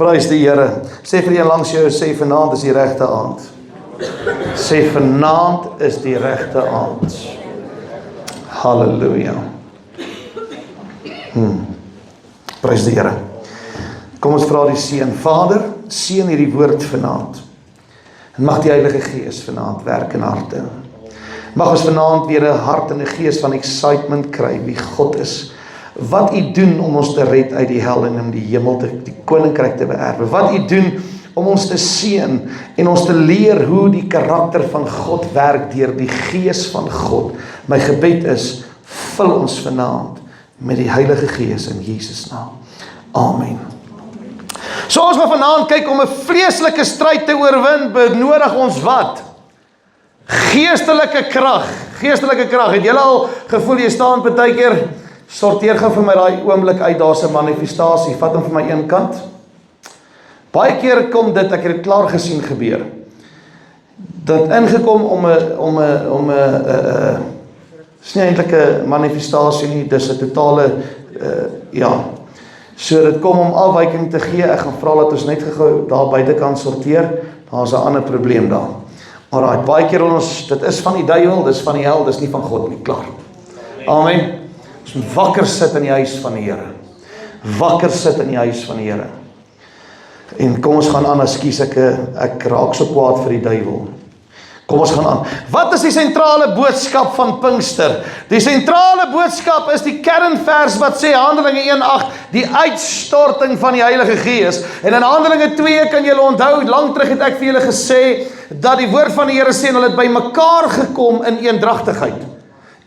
Prys die Here. Sê vir een langs jou, sê vanaand is die regte aand. Sê vanaand is die regte aand. Halleluja. Prys die Here. Kom ons vra die Seun. Vader, seën hierdie woord vanaand. En mag die Heilige Gees vanaand werk in harte. Mag ons vanaand weer 'n hart en 'n gees van excitement kry wie God is. Wat U doen om ons te red uit die hel en om die hemel die koninkryk te beerwe. Wat U doen om ons te seën en ons te leer hoe die karakter van God werk deur die Gees van God. My gebed is, vul ons vanaand met die Heilige Gees in Jesus naam. Amen. So ons gaan vanaand kyk om 'n vleeslike stryd te oorwin, benodig ons wat? Geestelike krag. Geestelike krag. Het julle al gevoel jy staan partykeer, sorteer gou vir my daai oomblik uit, daar's 'n manifestasie, vat hom vir my een kant. Baie keer kom dit, ek het dit klaar gesien gebeur. Dat ingekom om 'n is nie eintlik 'n manifestasie nie, dis 'n totale so dit kom om afwyking te gee. Ek gaan vra dat ons net gou daar buitekant sorteer. Daar's 'n ander probleem daar. Alraai, baie keer dit is van die duiwel, dis van die hel, dis nie van God nie, klaar. Amen. Ons moet wakker sit in die huis van die Here. Wakker sit in die huis van die Here. En kom ons gaan aan, ekskuus, ek raak so kwaad vir die duiwel. Kom ons gaan aan. Wat is die sentrale boodskap van Pinkster? Die sentrale boodskap is die kernvers wat sê Handelinge 1:8, die uitstorting van die Heilige Gees. En in Handelinge 2 kan julle onthou, lang terug het ek vir julle gesê dat die woord van die Here sê en hulle het by mekaar gekom in eendragtigheid.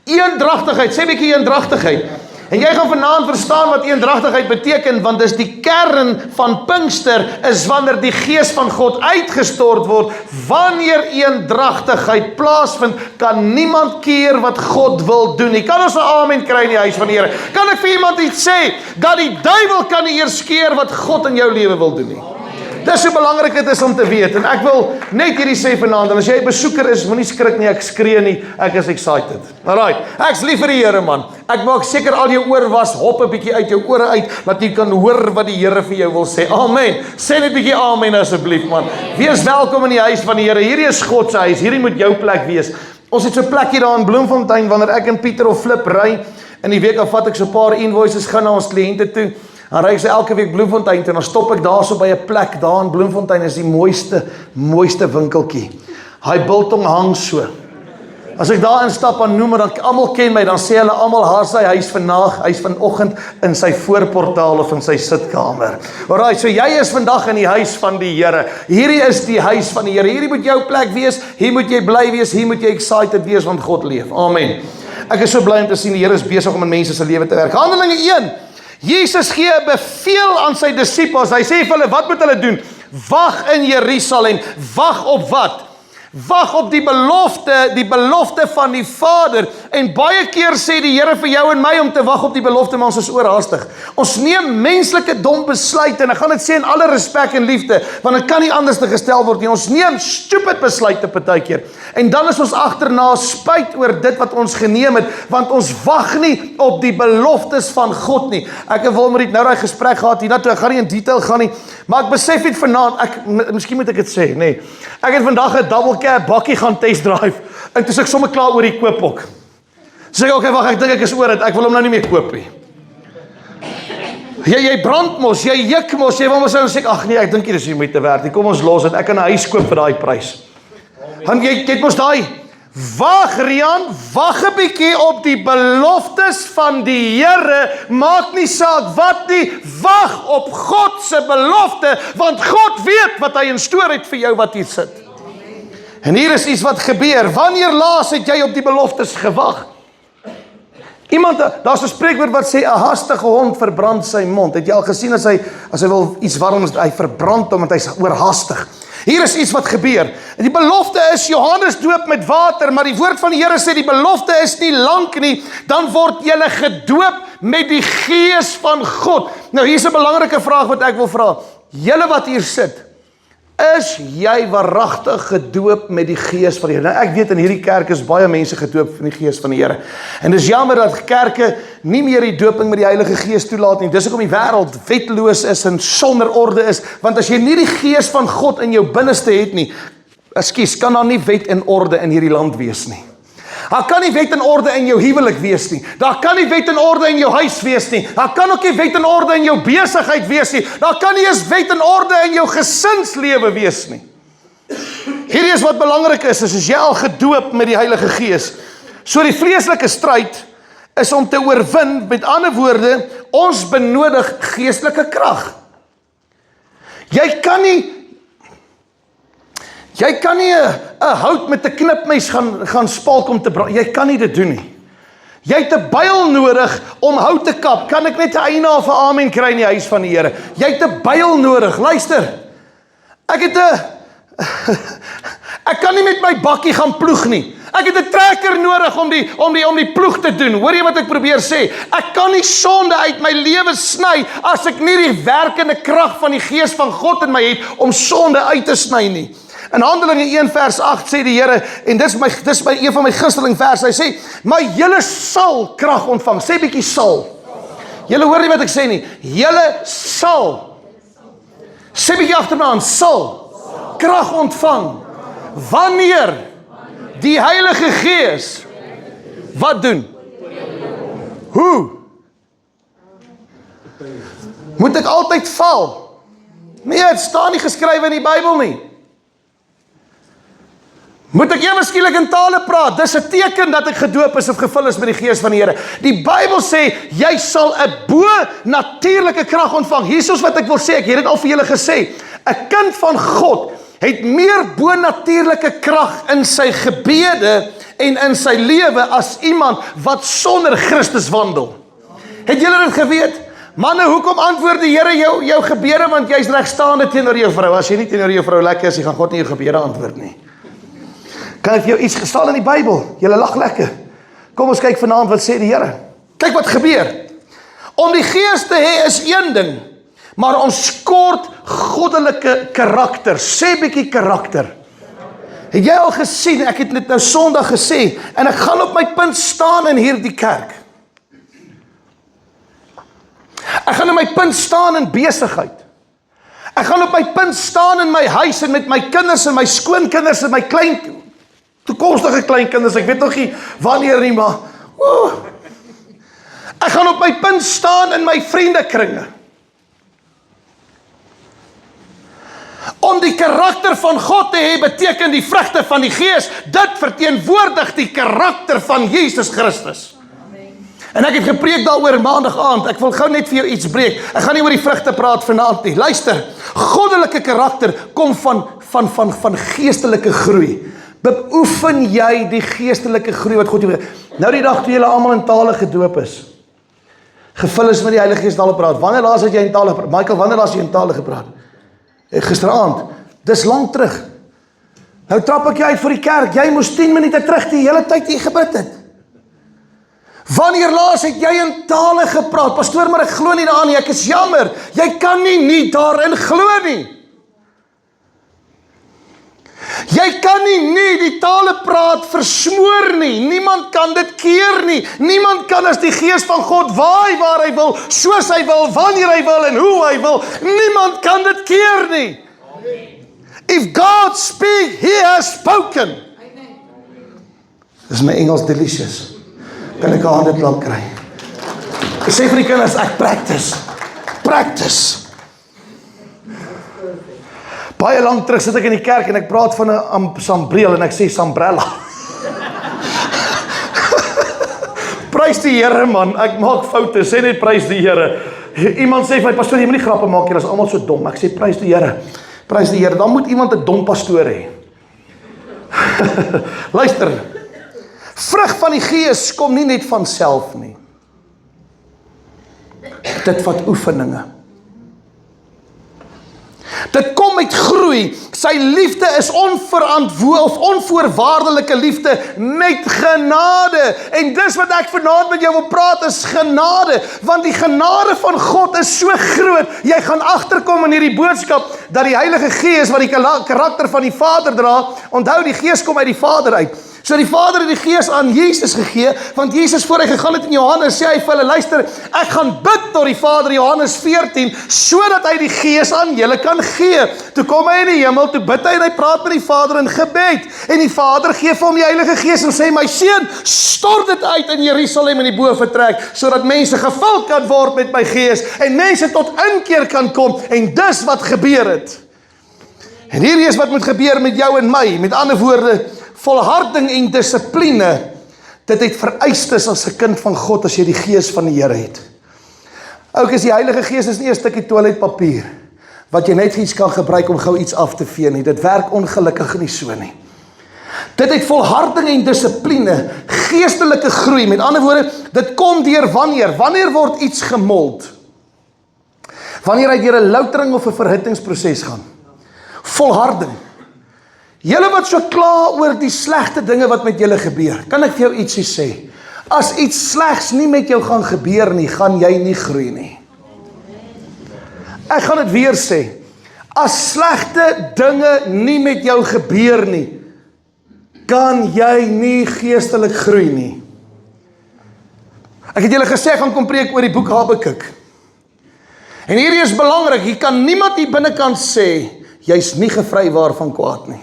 Eendragtigheid, sê 'n bietjie eendragtigheid. En jy gaan vanaand verstaan wat eendragtigheid beteken, want dis die kern van Pinkster, is wanneer die Gees van God uitgestort word. Wanneer eendragtigheid plaasvind, kan niemand keer wat God wil doen nie. Kan ons 'n amen kry in die huis van die Here? Kan ek vir iemand iets sê, dat die duiwel kan nie eers keer wat God in jou lewe wil doen nie? Dis so belangrik dit is om te weet, en ek wil net hierdie sê vanaand, en as jy 'n besoeker is, moenie skrik nie, ek skree nie, ek is excited. Alright, ek's lief vir die Here man, ek maak seker al jou oor was, hop 'n bietjie uit jou ore uit, dat jy kan hoor wat die Here vir jou wil sê, amen, sê net 'n bietjie amen asseblief man, wees welkom in die huis van die Here, hierdie is God se huis, hierdie moet jou plek wees. Ons het so 'n plekkie daar in Bloemfontein, wanneer ek en Pieter of Flip ry, in die week vat ek so 'n paar invoices, gaan na ons kliënte toe, dan ry ek elke week Bloemfontein toe, dan stop ek daar so by 'n plek, daar in Bloemfontein is die mooiste winkeltjie. Hy biltong hang so. As ek daar instap en noem, dan almal ken my, dan sê hulle almal, haar sy huis vanoggend in sy voorportaal of in sy sitkamer. Alraai, so jy is vandag in die huis van die Here. Hierdie is die huis van die Here. Hierdie moet jou plek wees, hier moet jy bly wees, hier moet jy excited wees, want God leef. Amen. Ek is so bly om te sien, die Here is besig om in mense se lewe te werk. Handelinge 1. Jesus gee 'n beveel aan sy disippels. Hy sê vir hulle, wat moet hulle doen? Wag in Jerusalem. Wag op wat? Wag op die belofte van die Vader. En baie keer sê die Here vir jou en my om te wag op die belofte, maar ons is oorhaastig. Ons neem menslike dom besluite, en ek gaan dit sê in alle respek en liefde, want dit kan nie anders te gestel word nie. Ons neem stupid besluite partykeer. En dan is ons agterna spyt oor dit wat ons geneem het, want ons wag nie op die beloftes van God nie. Ek wil met nou daai gesprek gehad hiernatoe, ek gaan nie in detail gaan nie, maar ek besef het vanaand, miskien moet ek dit sê, nee. Ek het vandag 'n double cab bakkie gaan test drive, en toe is ek sommer klaar oor die koop ook. Sê ek, okay, wag, ek dink ek is oor dit, ek wil hom nou nie meer koop nie. Jy brand mos, jy juk mos, jy wil mos nou sê, ag nee, ek dink nie dis nie moeite werd nie, kom ons los dit, ek kan 'n huis koop vir daai prys. Want jy het mos daai, wag Rian, wag 'n bietjie op die beloftes van die Here, maak nie saak wat nie, wag op God se belofte, want God weet wat hy in store het vir jou wat hier sit. En hier is iets wat gebeur, wanneer laas het jy op die beloftes gewag? Daar's 'n spreekwoord wat sê, 'n hastige hond verbrand sy mond. Het jy al gesien as hy wil iets warm, hy verbrand hom, want hy's oorhaastig. Hier is iets wat gebeur. Die belofte is Johannes doop met water, maar die woord van die Here sê die belofte is nie lank nie, dan word julle gedoop met die Gees van God. Nou hier's 'n belangrike vraag wat ek wil vra. Julle wat hier sit, Is jy waaragtig gedoop met die Gees van die Here? Nou, ek weet in hierdie kerk is baie mense gedoop van die Gees van die Here. En dis jammer dat kerke nie meer die doping met die Heilige Gees toelaat nie. Dis hoekom die wêreld wetloos is en sonder orde is, want as jy nie die Gees van God in jou binneste het nie, kan daar nie wet en orde in hierdie land wees nie. Daar kan nie wet en orde in jou huwelik wees nie. Daar kan nie wet en orde in jou huis wees nie. Daar kan ook nie wet en orde in jou besigheid wees nie. Daar kan nie eens wet en orde in jou gesinslewe wees nie. Hierdie is wat belangrik is jy al gedoop met die Heilige Gees. So die vleeslike stryd is om te oorwin, met ander woorde, ons benodig geestelike krag. Jy kan nie 'n hout met 'n knipmes gaan spalk om te brand. Jy kan nie dit doen nie. Jy het 'n byl nodig om hout te kap. Kan ek net 'n eina of 'n amen kry in die huis van die Here? Jy het 'n byl nodig. Luister. Ek kan nie met my bakkie gaan ploeg nie. Ek het 'n trekker nodig om die ploeg te doen. Hoor jy wat ek probeer sê? Ek kan nie sonde uit my lewe sny as ek nie die werkende krag van die Gees van God in my het om sonde uit te sny nie. In Handelinge 1 vers 8 sê die Here, en dis een van my gunsteling verse, hy sê, maar julle sal krag ontvang. Sê bietjie sal. Julle hoor nie wat ek sê nie. Julle sal. Sê bietjie agterna, sal krag ontvang. Wanneer die Heilige Gees wat doen? Hoe? Moet ek altyd val? Nee, het staan nie geskrywe in die Bybel nie. Moet ek ewe skielik in tale praat? Dis 'n teken dat ek gedoop is of gevul is met die Gees van die Here. Die Bybel sê, jy sal 'n bo-natuurlike krag ontvang. Hier is wat ek wil sê, ek het dit al vir julle gesê. 'n Kind van God het meer bo-natuurlike krag in sy gebede en in sy lewe as iemand wat sonder Christus wandel. Het julle dit geweet? Manne, hoekom antwoord die Here jou gebede? Want jy's regstaande teenoor jou vrou. As jy nie teenoor jou vrou lekker is, gaan God nie jou gebede antwoord nie. Kan ek vir jou iets gestaan in die Bybel? Julle lag lekker. Kom ons kyk vanaand wat sê die Here. Kyk wat gebeur. Om die Gees te hê is een ding, maar ons kort goddelike karakter. Sê bietjie karakter. Het jy al gesien, ek het dit nou Sondag gesê, en ek gaan op my punt staan in hierdie kerk. Ek gaan op my punt staan in besigheid. Ek gaan op my punt staan in my huis en met my kinders en my skoonkinders en my toekomstige kleinkinders, ek weet nog nie wanneer nie, maar ek gaan op my punt staan in my vriendekringe. Om die karakter van God te hê beteken die vrugte van die Gees. Dit verteenwoordig die karakter van Jesus Christus. En ek het gepreek daaroor maandag aand. Ek wil gou net vir jou iets breek. Ek gaan nie oor die vrugte praat vanaand nie. Luister, goddelike karakter kom van geestelike groei. Beoefen jy die geestelike groei wat God jou... Nou die dag toe julle almal in tale gedoop is, gevul is met die Heilige Gees tale praat. Wanneer laas het jy in tale gepraat? Michael, wanneer laas jy in tale gepraat? Gisteraand. Dis lang terug. Nou trap ek jy uit vir die kerk. Jy moes 10 minute terug die hele tyd hier gebid het. Wanneer laas het jy in tale gepraat? Pastoor, maar ek glo nie daaraan nie. Ek is jammer. Jy kan nie daarin glo nie. Jy kan nie die tale praat versmoor nie. Niemand kan dit keer nie. Niemand kan as die Gees van God waai waar hy wil, soos hy wil, wanneer hy wil en hoe hy wil. Niemand kan dit keer nie. If God speak, he has spoken. Dis my Engels delicious. Kan ek 'n hande klap kry? Ek sê vir die kinders, ek practice. Baie lang terug sit ek in die kerk en ek praat van 'n sambreel en ek sê sambrella. Prys die Here man, ek maak foute, sê net prys die Here. Iemand sê vir my, pastoor, jy moet nie grappe maak nie, is almal so dom. Ek sê prys die Here. Prys die Here. Dan moet iemand 'n dom pastoor hê. Luister. Vrug van die Gees kom nie net van self nie. Dit vat oefeninge. Dit kom met groei. Sy liefde is onvoorwaardelike liefde met genade. En dis wat ek vanaand met jou wil praat, is genade. Want die genade van God is so groot. Jy gaan agterkom in hierdie boodskap, dat die Heilige Gees, wat die karakter van die Vader dra, onthou die Gees kom uit die Vader uit. So die Vader het die Gees aan Jesus gegee, want Jesus voor hy gegaan het in Johannes, sê hy vir hulle, luister, ek gaan bid tot die Vader, Johannes 14, sodat hy die Gees aan julle kan gee. Toe kom hy in die hemel, toe bid hy en hy praat met die Vader in gebed, en die Vader gee vir hom die Heilige Gees en sê, my seun, stort dit uit in Jerusalem in die boventrek, sodat mense gevul kan word met my Gees, en mense tot inkeer kan kom, en dis wat gebeur het. En hierdie is wat moet gebeur met jou en my, met ander woorde, volharding en dissipline, dit het vereistes as 'n kind van God, as jy die Gees van die Here het. Ook is die Heilige Gees is nie 'n stukkie toiletpapier, wat jy net iets kan gebruik om gou iets af te vee nie. Dit werk ongelukkig nie so nie. Dit het volharding en dissipline, geestelike groei, met ander woorde, dit kom deur wanneer word iets gemold? Wanneer hy deur 'n loutering of 'n verhittingsproses gaan. Volharding. Julle wat so kla oor die slegte dinge wat met julle gebeur, kan ek vir jou ietsie sê? As iets slegs nie met jou gaan gebeur nie, gaan jy nie groei nie. Ek gaan dit weer sê. As slegte dinge nie met jou gebeur nie, kan jy nie geestelik groei nie. Ek het julle gesê, ek gaan kom preek oor die boek Habakuk. En hierdie is belangrik, hier kan niemand hier binnekant sê, jy's nie gevrywaar van kwaad nie.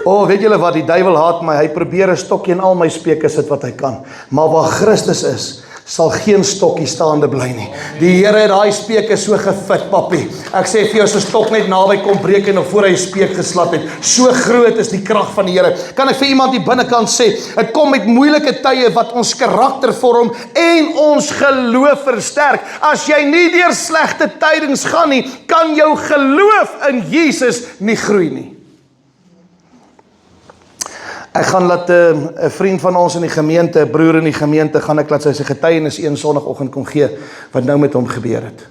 Weet julle wat, die duiwel haat my, hy probeer 'n stokkie in al my speke sit wat hy kan, maar waar Christus is, sal geen stokkie staande bly nie. Die Here het daai speke so gefit, papi. Ek sê vir jou, as 'n stok net naby kom breek en nog voor hy speek geslat het, so groot is die krag van die Here. Kan ek vir iemand die binnekant sê, dit kom met moeilike tye wat ons karakter vorm en ons geloof versterk. As jy nie deur slegte tydings gaan nie, kan jou geloof in Jesus nie groei nie. Ek gaan laat 'n vriend van ons in die gemeente, 'n broer in die gemeente, gaan ek laat sy getuienis een Sondagoggend kom gee, wat nou met hom gebeur het.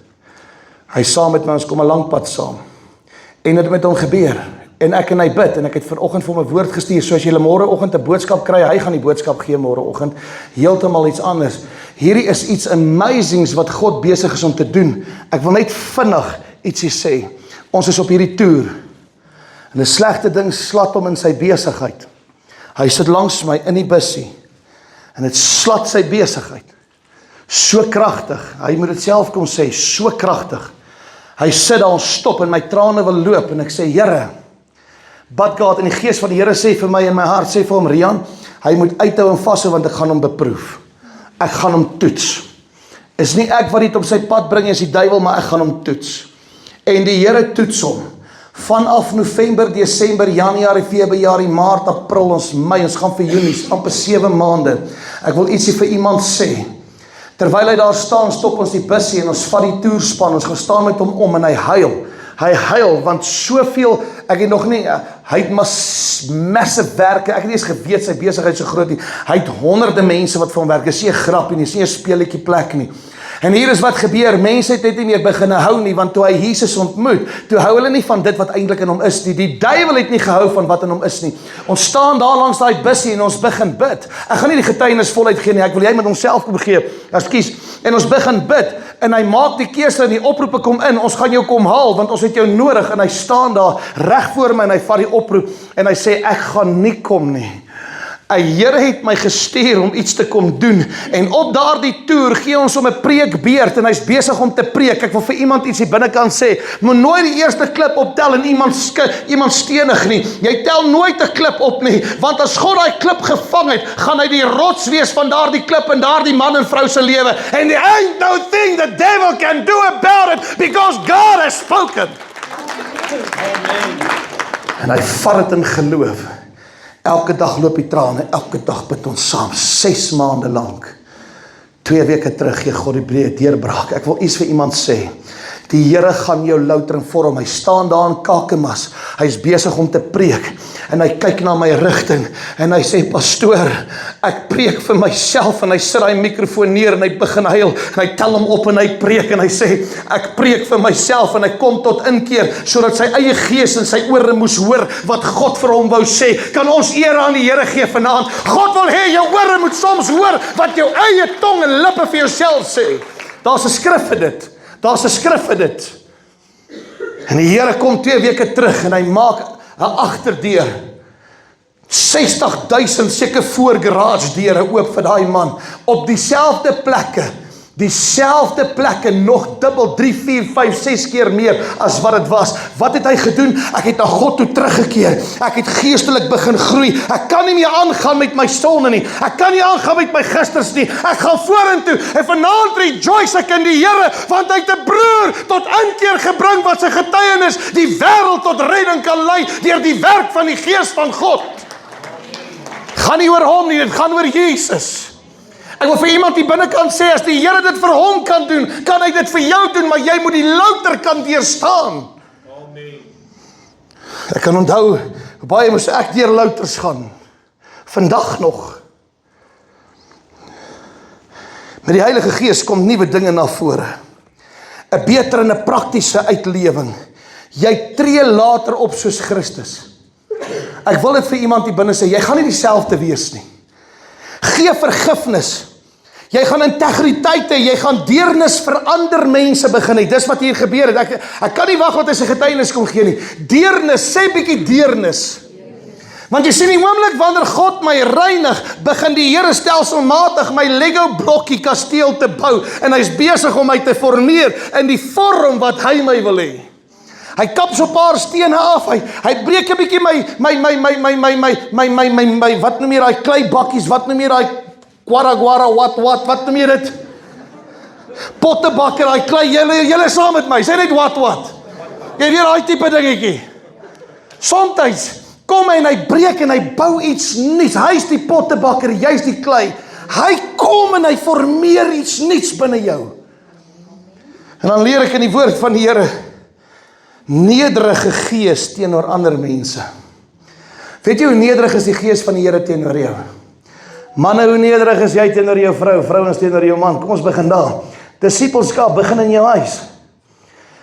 Hy saam met my, ons kom 'n lang pad saam. En dit met hom gebeur. En ek en hy bid, en ek het vanoggend vir hom 'n woord gestuur, soos julle môreoggend 'n boodskap kry, hy gaan die boodskap gee môreoggend, heeltemal iets anders. Hierdie is iets amazings wat God besig is om te doen. Ek wil net vinnig ietsie sê. Ons is op hierdie toer, en 'n slegte ding slat hom in sy besigheid. Hy sit langs my in die bussie, en het slat sy besigheid. So kragtig, hy moet dit self kom sê, so kragtig. Hy sit daar, ons stop, en my trane wil loop, en ek sê, Here, bid God, en die Gees van die Here sê vir my in my hart, sê vir hom, Rian, hy moet uithou en vashou, want ek gaan hom beproef. Ek gaan hom toets. Is nie ek wat dit op sy pad bring, is die duiwel, maar ek gaan hom toets. En die Here toets hom. Vanaf November, Desember, Januarie, Februarie, Maart, April, ons Mei, ons gaan vir Junie, amper 7 maande. Ek wil ietsie vir iemand sê. Terwyl hy daar staan, stop ons die bussie en ons vat die toerspan, ons gaan staan met hom om en hy huil. Hy huil, want soveel, ek het nog nie, hy het massive werke, ek het nie eens geweet sy besigheid so groot nie. Hy het honderde mense wat vir hom werk, is nie 'n grapie nie, is nie 'n speletjie plek nie. En hier is wat gebeur, mense het net nie meer begin hou nie, want toe hy Jesus ontmoet, toe hou hulle nie van dit wat eintlik in hom is nie. Die duiwel het nie gehou van wat in hom is nie. Ons staan daar langs daai bussie en ons begin bid. Ek gaan nie die getuienis voluit gee nie, ek wil jy met homself kom gee. Ekskuus. En ons begin bid, en hy maak die keuse en die oproepe kom in, ons gaan jou kom haal, want ons het jou nodig, en hy staan daar reg voor my, en hy vat die oproep, en hy sê, ek gaan nie kom nie. Die Here het my gestuur om iets te kom doen, en op daardie toer gee ons om 'n preekbeurt, en hy's besig om te preek. Ek wil vir iemand iets hier binnekant sê, moet nooit die eerste klip optel en iemand stenig nie. Jy tel nooit 'n klip op nie, want as God daai klip gevang het, gaan hy die rots wees van daardie klip in daardie man en vrou se lewe, and there ain't no thing the devil can do about it, because God has spoken. Amen. En hy vat dit in geloof. Elke dag loop die trane, elke dag bid ons saam, 6 maande lank. 2 weke terug gee God die breë deurbraak. Ek wil iets vir iemand sê. Die Here gaan jou loutering vorm. Hy staan daar in Kakamas. Hy is besig om te preek. En hy kyk na my rigting. En hy sê, pastoor, ek preek vir myself. En hy sit hy mikrofoon neer en hy begin huil. En hy tel hom op en hy preek. En hy sê, ek preek vir myself. En hy kom tot inkeer, sodat sy eie gees en sy ore moes hoor wat God vir hom wou sê. Kan ons eer aan die Here gee vanaand? God wil hê jou ore moet soms hoor wat jou eie tong en lippe vir jouself sê. Daar's 'n skrif vir dit. Daar's 'n skrif vir dit. En die Here kom 2 weke terug en hy maak 'n agterdeur. 60,000 seker voor garage deure oop vir daai man. Op dieselfde plekke. Dieselfde plekke nog dubbel, 3, 4, 5, 6 keer meer as wat dit was. Wat het hy gedoen? Ek het na God toe teruggekeer. Ek het geestelik begin groei. Ek kan nie meer aangaan met my sonde nie. Ek kan nie aangaan met my gisters nie. Ek gaan vorentoe. En vanaand rejoice ek in die Here, want hy het 'n broer tot inkeer gebring wat sy getuienis die wêreld tot redding kan lei deur die werk van die Gees van God. Gaan nie oor hom nie, dit gaan oor Jesus. Ek wil vir iemand die binnekant sê, as die Here dit vir hom kan doen, kan hy dit vir jou doen, maar jy moet die louter kan deurstaan. Amen. Ek kan onthou, baie moes ek deur louters gaan. Vandag nog. Met die Heilige Gees kom nuwe dinge na vore. 'n beter en 'n praktiese uitlewing. Jy tree later op soos Christus. Ek wil dit vir iemand hier binne sê, jy gaan nie dieselfde wees nie. Gee vergifnis. Jy gaan integriteit hê, jy gaan deernis vir ander mense begin hê. Dis wat hier gebeur het. Ek kan nie wag wat hy sy getuienis kom gee nie. Deernis, sê bietjie deernis. Want jy sien die oomblik wanneer God my reinig, begin die Here stelselmatig my Lego blokkie kasteel te bou en hy's besig om my te formeer in die vorm wat hy my wil hê. Hy kap so 'n paar stene af. Hy breek 'n bietjie my wat noem jy daai kleibakkies, wat noem jy daai guara, wat noem jy dit? Pottebakker, daai klei, julle saam met my. Sê net wat. Jy weet daai tipe dingetjie. Soms kom hy en hy breek en hy bou iets nuuts. Hy's die pottebakker, jy's die klei. Hy kom en hy formeer iets nuuts binne jou. En dan leer ek in die woord van die Here, nederige gees teenoor ander mense. Weet jy hoe nederig is die gees van die Here teenoor jou? Manne, hoe nederig is jy teenoor jou vrou? Vrouens teenoor jou man? Kom ons begin daar. Disippelskap begin in jou huis.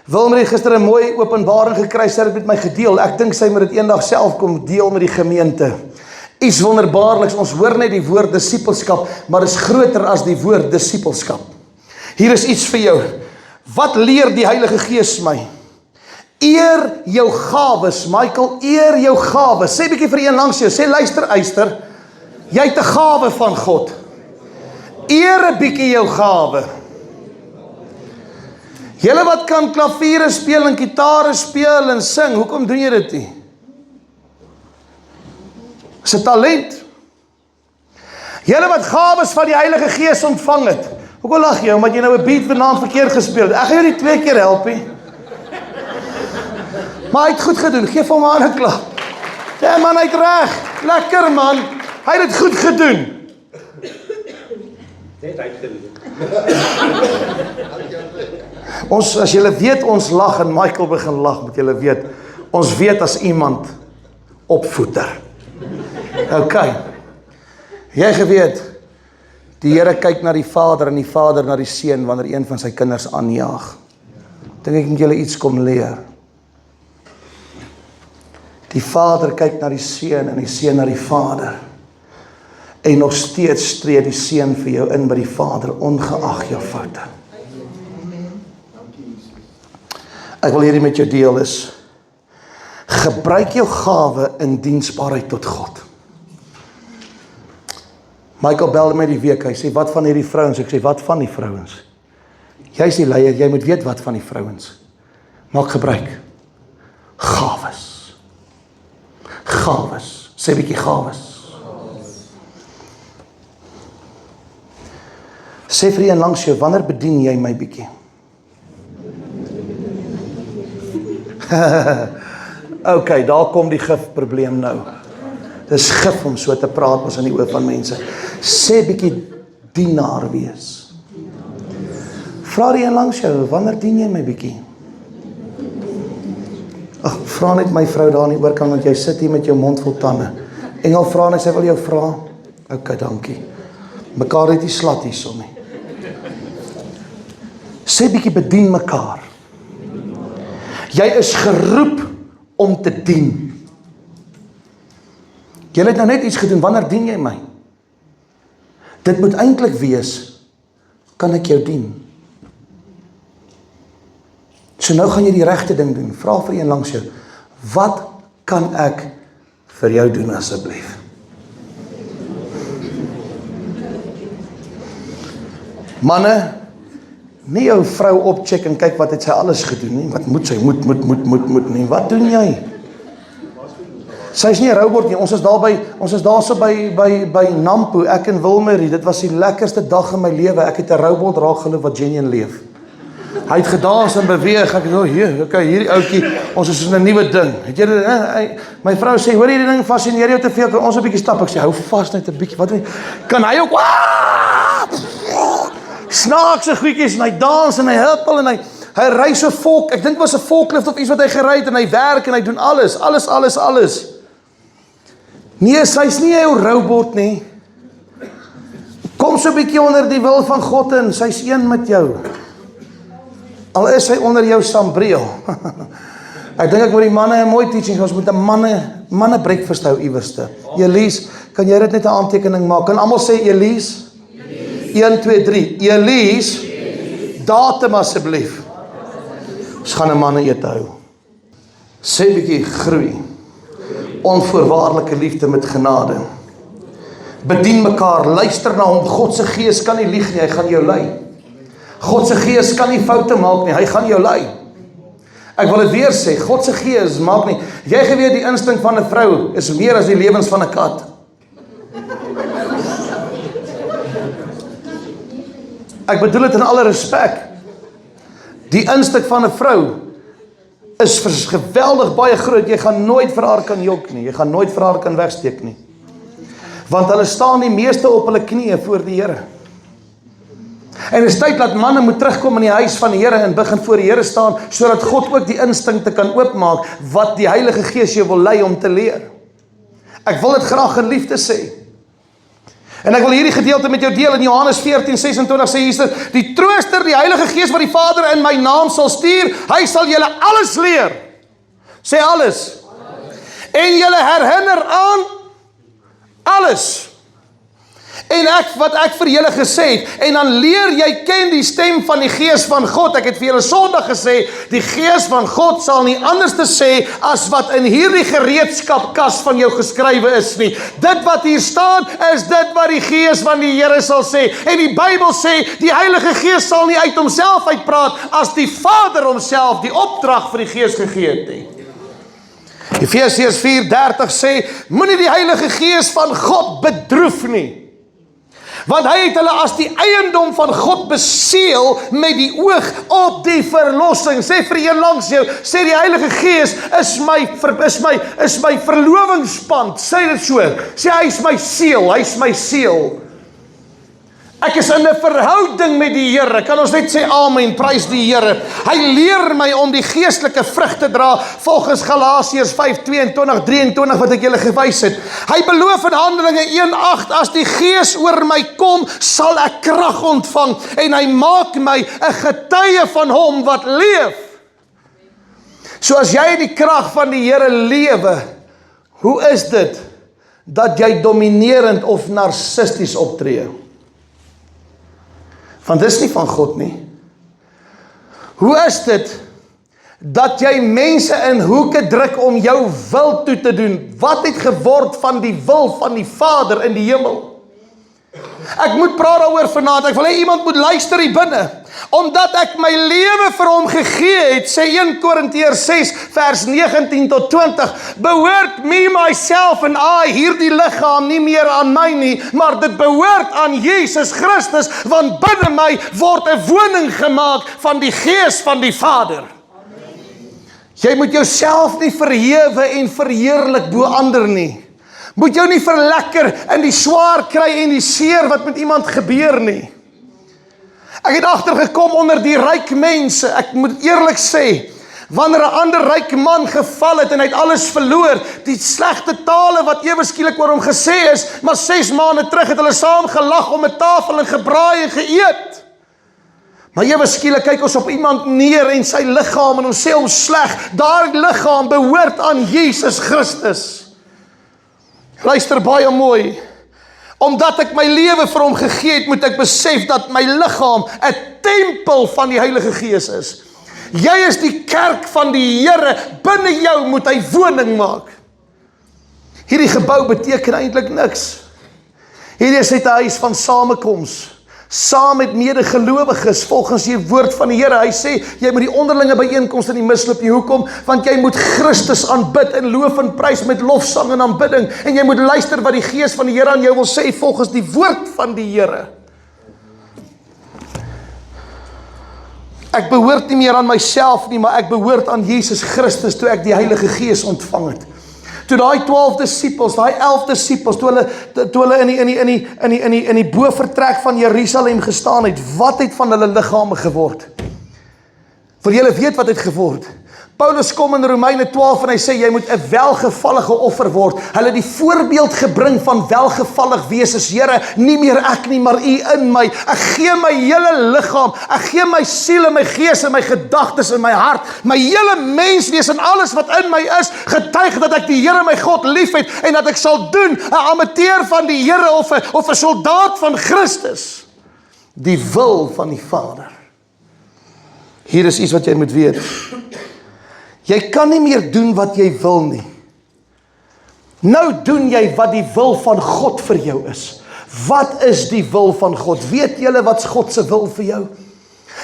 Wilmarie het gister 'n mooi openbaring gekry, sy het met my gedeel. Ek dink sy moet dit eendag self kom deel met die gemeente. Iets wonderbaarliks, ons hoor net die woord disippelskap, maar dit is groter as die woord disippelskap. Hier is iets vir jou. Wat leer die Heilige Gees my? Eer jou gawes, Michael, eer jou gawes. Sê bietjie vir een langs jou, sê luister Eyster, jy het 'n gawe van God. Eer 'n bietjie jou gawe. Julle wat kan klaviere speel en gitare speel en sing, hoekom doen jy dit nie? Dis 'n talent. Julle wat gawes van die Heilige Gees ontvang het, hoekom lag jy, omdat jy nou 'n beat vanaand verkeerd gespeel het? Ek gaan jou nie 2 keer help nie. Maar hy het goed gedoen, geef hom 'n ander klap. Ja man, hy het reg, lekker man, hy het dit goed gedoen. Net uitgeleer. Ons, as julle weet, ons lag en Michael begin lag, moet julle weet, ons weet as iemand opvoeder. Ok, jy geweet, die Here kyk na die Vader en die Vader na die Seun wanneer een van sy kinders aanjaag. Dink ek moet julle iets kom leer. Die Vader kyk na die Seun en die Seun na die Vader. En nog steeds tree die Seun vir jou in by die Vader, ongeag jou foute. Ek wil hierdie met jou deel is, gebruik jou gawe in diensbaarheid tot God. Michael belde my die week, hy sê, wat van hierdie vrouens? Ek sê, wat van die vrouens? Jy is die leier, jy moet weet wat van die vrouens. Maak gebruik. Gawes. Gawes. Sê bietjie gawes. Sê vir een langs jou, wanneer bedien jy my bietjie? Ok, daar kom die gif probleem nou. Dis gif om so te praat as in die oor van mense. Sê bietjie dienaar wees. Vra die een langs jou, wanneer dien jy my bietjie? Ag, vra net my vrou daar aan die oorkant, want jy sit hier met jou mond vol tande. Engel vra net, sy wil jou vra. OK, dankie. Mekaar het nie slat hierson nie. Sê bietjie bedien mekaar. Jy is geroep om te dien. Jy het nou net iets gedoen, wanneer dien jy my? Dit moet eintlik wees, kan ek jou dien? So nou gaan jy die regte ding doen. Vra vir een langs jou, wat kan ek vir jou doen asseblief? Manne, nie jou vrou opcheck en kyk wat het sy alles gedoen nie. Wat moet sy? Moet nie. Wat doen jy? Sy is nie 'n robot nie. Ons is daar so by Nampo, ek en Wilmarie. Dit was die lekkerste dag in my lewe. Ek het 'n robot raak geloop wat genuine leef. Hy het gedans en beweeg. Ek dink, okay, hierdie ouetjie, ons is in 'n nuwe ding. Het jy dit? My vrou sê, hoor hierdie ding fascineer jou te veel, kan ons 'n bietjie stap? Ek sê, hou vas net 'n bietjie. Wat kan hy ook? Snaakse goedjies en hy dans en hy huppel en hy ry so volk. Ek dink was 'n volklift of iets wat hy gery het en hy werk en hy doen alles. Nee, sy's nie 'n robot nie. Kom so 'n bietjie onder die wil van God in. Sy's een met jou. Al is sy onder jou sambreel. Ek dink ek moet die manne 'n mooi teaching, ons moet 'n manne breakfast hou iewerste. Elise, kan jy dit net 'n aantekening maak? Kan almal sê Elise? 1, 2, 3. Elise, datum asseblief. Ons gaan 'n manne ete hou. Sê bietjie groei. Onvoorwaardelike liefde met genade. Bedien mekaar, luister na hom. God se gees kan nie lieg nie, hy gaan jou lei. God se gees kan nie foute maak nie, hy gaan jou lei. Ek wil dit weer sê, God se gees maak nie. Jy geweet die instink van 'n vrou is meer as die lewens van 'n kat. Ek bedoel dit in alle respek. Die instink van 'n vrou is geweldig baie groot. Jy gaan nooit vir haar kan jok nie. Jy gaan nooit vir haar kan wegsteek nie. Want hulle staan die meeste op hulle knieë voor die Here. En dit is tyd dat manne moet terugkom in die huis van die Here en begin voor die Here staan, sodat God ook die instinkte kan oopmaak wat die Heilige Gees jou wil lei om te leer. Ek wil dit graag in liefde sê. En ek wil hierdie gedeelte met jou deel in Johannes 14:26 sê Jesus, die Trooster, die Heilige Gees wat die Vader in my naam sal stuur, hy sal julle alles leer. Sê alles. En julle herinner aan alles. En wat ek vir julle gesê het, en dan leer jy ken die stem van die Gees van God. Ek het vir julle Sondag gesê, die Gees van God sal nie anders te sê as wat in hierdie gereedskapkas van jou geskrywe is nie. Dit wat hier staan, is dit wat die Gees van die Here sal sê. En die Bybel sê, die Heilige Gees sal nie uit homself uitpraat, as die Vader homself die opdrag vir die Gees gegee het nie. Efesiërs 4:30 sê, moenie die Heilige Gees van God bedroef nie. Want hy het hulle as die eiendom van God beseël met die oog op die verlossing. Sê vir een langs jou, sê die Heilige Gees is my verlovingsband. Sê dit so. Sê hy is my seël. Ek is in 'n verhouding met die Here. Kan ons net sê amen, prys die Here. Hy leer my om die geestelike vrug te dra volgens Galasiërs 5:22-23 wat ek julle gewys het. Hy beloof in Handelinge 1:8 as die Gees oor my kom, sal ek krag ontvang en hy maak my 'n getuie van hom wat leef. So as jy in die krag van die Here lewe, hoe is dit dat jy dominerend of narcissisties optree? Want dis nie van God nie. Hoe is dit dat jy mense in hoeke druk om jou wil toe te doen? Wat het geword van die wil van die Vader in die hemel? Ek moet praat daaroor vanaand. Ek wil hê iemand moet luister hier binne. Omdat ek my lewe vir hom gegee het, sê 1 Korintiërs 6 vers 19-20, behoort me, myself en I, hierdie liggaam nie meer aan my nie, maar dit behoort aan Jesus Christus, want binne my word 'n woning gemaak van die Gees van die Vader. Jy moet jouself nie verhewe en verheerlik bo ander nie. Moet jou nie verlekker in die swaar kry en die seer wat met iemand gebeur nie. Ek het agtergekom onder die ryk mense, ek moet eerlik sê, Wanneer 'n ander ryk man geval het en hy het alles verloor, die slegte tale wat ewe skielik oor hom gesê is, maar 6 maande terug het hulle saam gelag om 'n tafel en gebraai en geëet. Maar ewe skielik kyk ons op iemand neer en sy liggaam en ons sê hom sleg. Daardie liggaam behoort aan Jesus Christus. Luister baie mooi. Omdat ek my lewe vir hom gegee het, moet ek besef dat my liggaam 'n tempel van die Heilige Gees is. Jy is die kerk van die Here, binne jou moet hy woning maak. Hierdie gebou beteken eintlik niks. Hierdie is net 'n huis van samekoms, saam met medegelowiges, volgens die woord van die Here. Hy sê, jy moet die onderlinge byeenkomste nie misloop nie. Hoekom? Want jy moet Christus aanbid en loof en prys met lofsang en aanbidding, en jy moet luister wat die Gees van die Here aan jou wil sê, volgens die woord van die Here. Ek behoort nie meer aan myself nie, maar ek behoort aan Jesus Christus toe ek die Heilige Gees ontvang het. Toe daai 12 disippels, daai 11 disippels, toe hulle in die bovertrek van Jerusalem gestaan het, wat het van hulle liggame geword? Wil julle weet wat het geword? Paulus kom in Romeine 12 en hy sê, jy moet 'n welgevallige offer word. Hulle die voorbeeld gebring van welgevallig wees is, Here, nie meer ek nie, maar U in my. Ek gee my hele liggaam, ek gee my siel en my gees en my gedagtes en my hart, my hele menswees en alles wat in my is, getuig dat ek die Here my God lief het en dat ek sal doen, 'n amateur van die Here of 'n soldaat van Christus, die wil van die Vader. Hier is iets wat jy moet weet. Jy kan nie meer doen wat jy wil nie. Nou doen jy wat die wil van God vir jou is. Wat is die wil van God? Weet julle wat God se wil vir jou?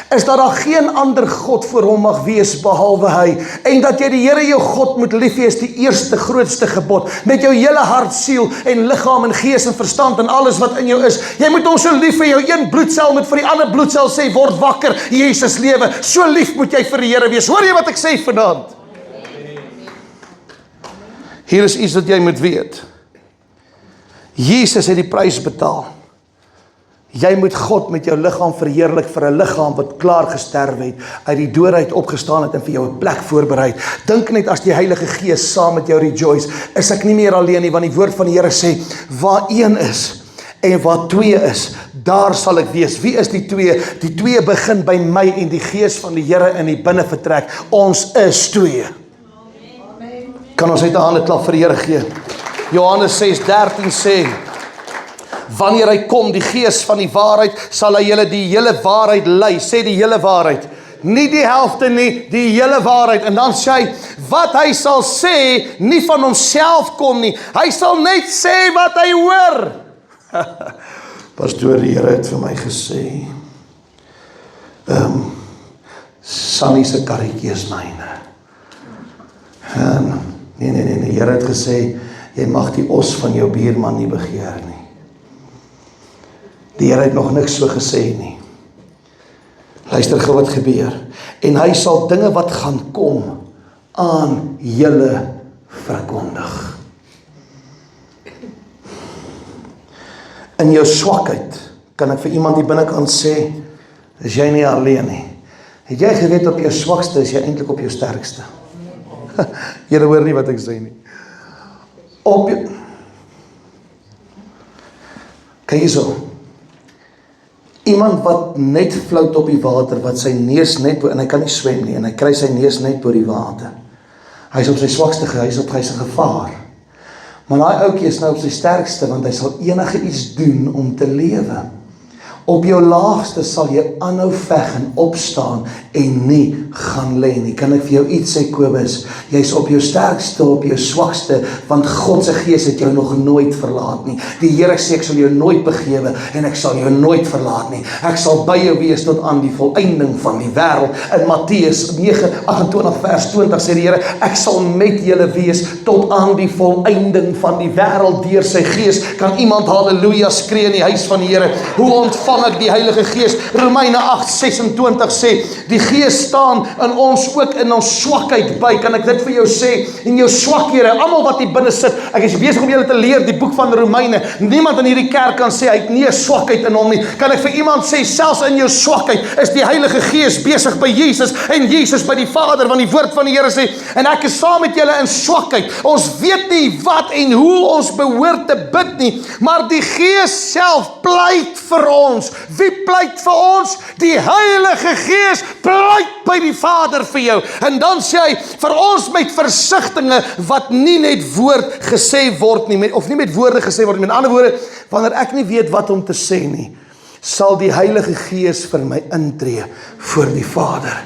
Is dat daar geen ander God voor hom mag wees behalwe hy, en dat jy die Here jou God moet lief hê is die eerste grootste gebod, met jou hele hart, siel en liggaam en gees en verstand en alles wat in jou is. Jy moet hom so lief hê, jou een bloedsel moet vir die ander bloedsel sê, word wakker, Jesus lewe. So lief moet jy vir die Here wees. Hoor jy wat ek sê vanaand? Hier is iets wat jy moet weet. Jesus het die prys betaal. Jy moet God met jou liggaam verheerlik vir 'n liggaam wat klaar gesterf het, uit die dood uit opgestaan het en vir jou 'n plek voorberei. Dink net as die Heilige Gees saam met jou rejoice, is ek nie meer alleen nie, want die woord van die Here sê, waar een is en waar twee is, daar sal ek wees. Wie is die twee? Die twee begin by my en die Gees van die Here in die binnevertrek. Ons is twee. Kan ons uit 'n hande klap vir die Here gee? Johannes 6:13 sê, wanneer hy kom, die Gees van die waarheid, sal hy julle die hele waarheid lei. Sê die hele waarheid. Nie die helfte nie, die hele waarheid. En dan sê hy, wat hy sal sê, nie van homself kom nie. Hy sal net sê wat hy hoor. Pastoor, die Here het vir my gesê, Sunny se karretjie is myne. Nee, die Here het gesê, jy mag die os van jou buurman nie begeer nie. Die Here het nog niks so gesê nie. Luister gou wat gebeur. En hy sal dinge wat gaan kom aan julle verkondig. In jou swakheid kan ek vir iemand die binnekant sê, is jy nie alleen nie. Het jy geweet op jou swakste is jy eintlik op jou sterkste? Julle hoor nie wat ek sê nie. Op jou... Kyk hierso. Iemand wat net flout op die water, wat sy neus net, en hy kan nie swem nie, en hy kry sy neus net oor die water. Hy is op sy swakste, hy is in gevaar. Maar daai ouetjie is nou op sy sterkste, want hy sal enige iets doen om te lewe. Op jou laagste sal jy aanhou veg en opstaan en nie gaan lê nie. Kan ek vir jou iets sê, Kobus? Jy's op jou sterkste, op jou swakste, want God se Gees het jou nog nooit verlaat nie. Die Here sê, ek sal jou nooit begewe en ek sal jou nooit verlaat nie. Ek sal by jou wees tot aan die volëinding van die wêreld. In Matteus 9:28 vers 20 sê die Here, ek sal met julle wees tot aan die volëinding van die wêreld deur sy Gees. Kan iemand halleluja skree in die huis van die Here? Hoe ontvang ontvang ek die Heilige Gees. Romeine 8:26 sê, die Gees staan in ons ook in ons swakheid by. Kan ek dit vir jou sê? In jou swakhede, almal wat hier binne sit, ek is besig om julle te leer die boek van Romeine. Niemand in hierdie kerk kan sê hy het nie 'n swakheid in hom nie. Kan ek vir iemand sê, selfs in jou swakheid is die Heilige Gees besig by Jesus en Jesus by die Vader, want die woord van die Here sê, en ek is saam met julle in swakheid. Ons weet nie wat en hoe ons behoort te bid nie, maar die Gees self pleit vir ons. Wie pleit vir ons? Die Heilige Gees pleit by die Vader vir jou. En dan sê hy, vir ons met versigtinge wat nie net woord gesê word nie, of nie met woorde gesê word nie. Met ander woorde, wanneer ek nie weet wat om te sê nie, sal die Heilige Gees vir my intree voor die Vader.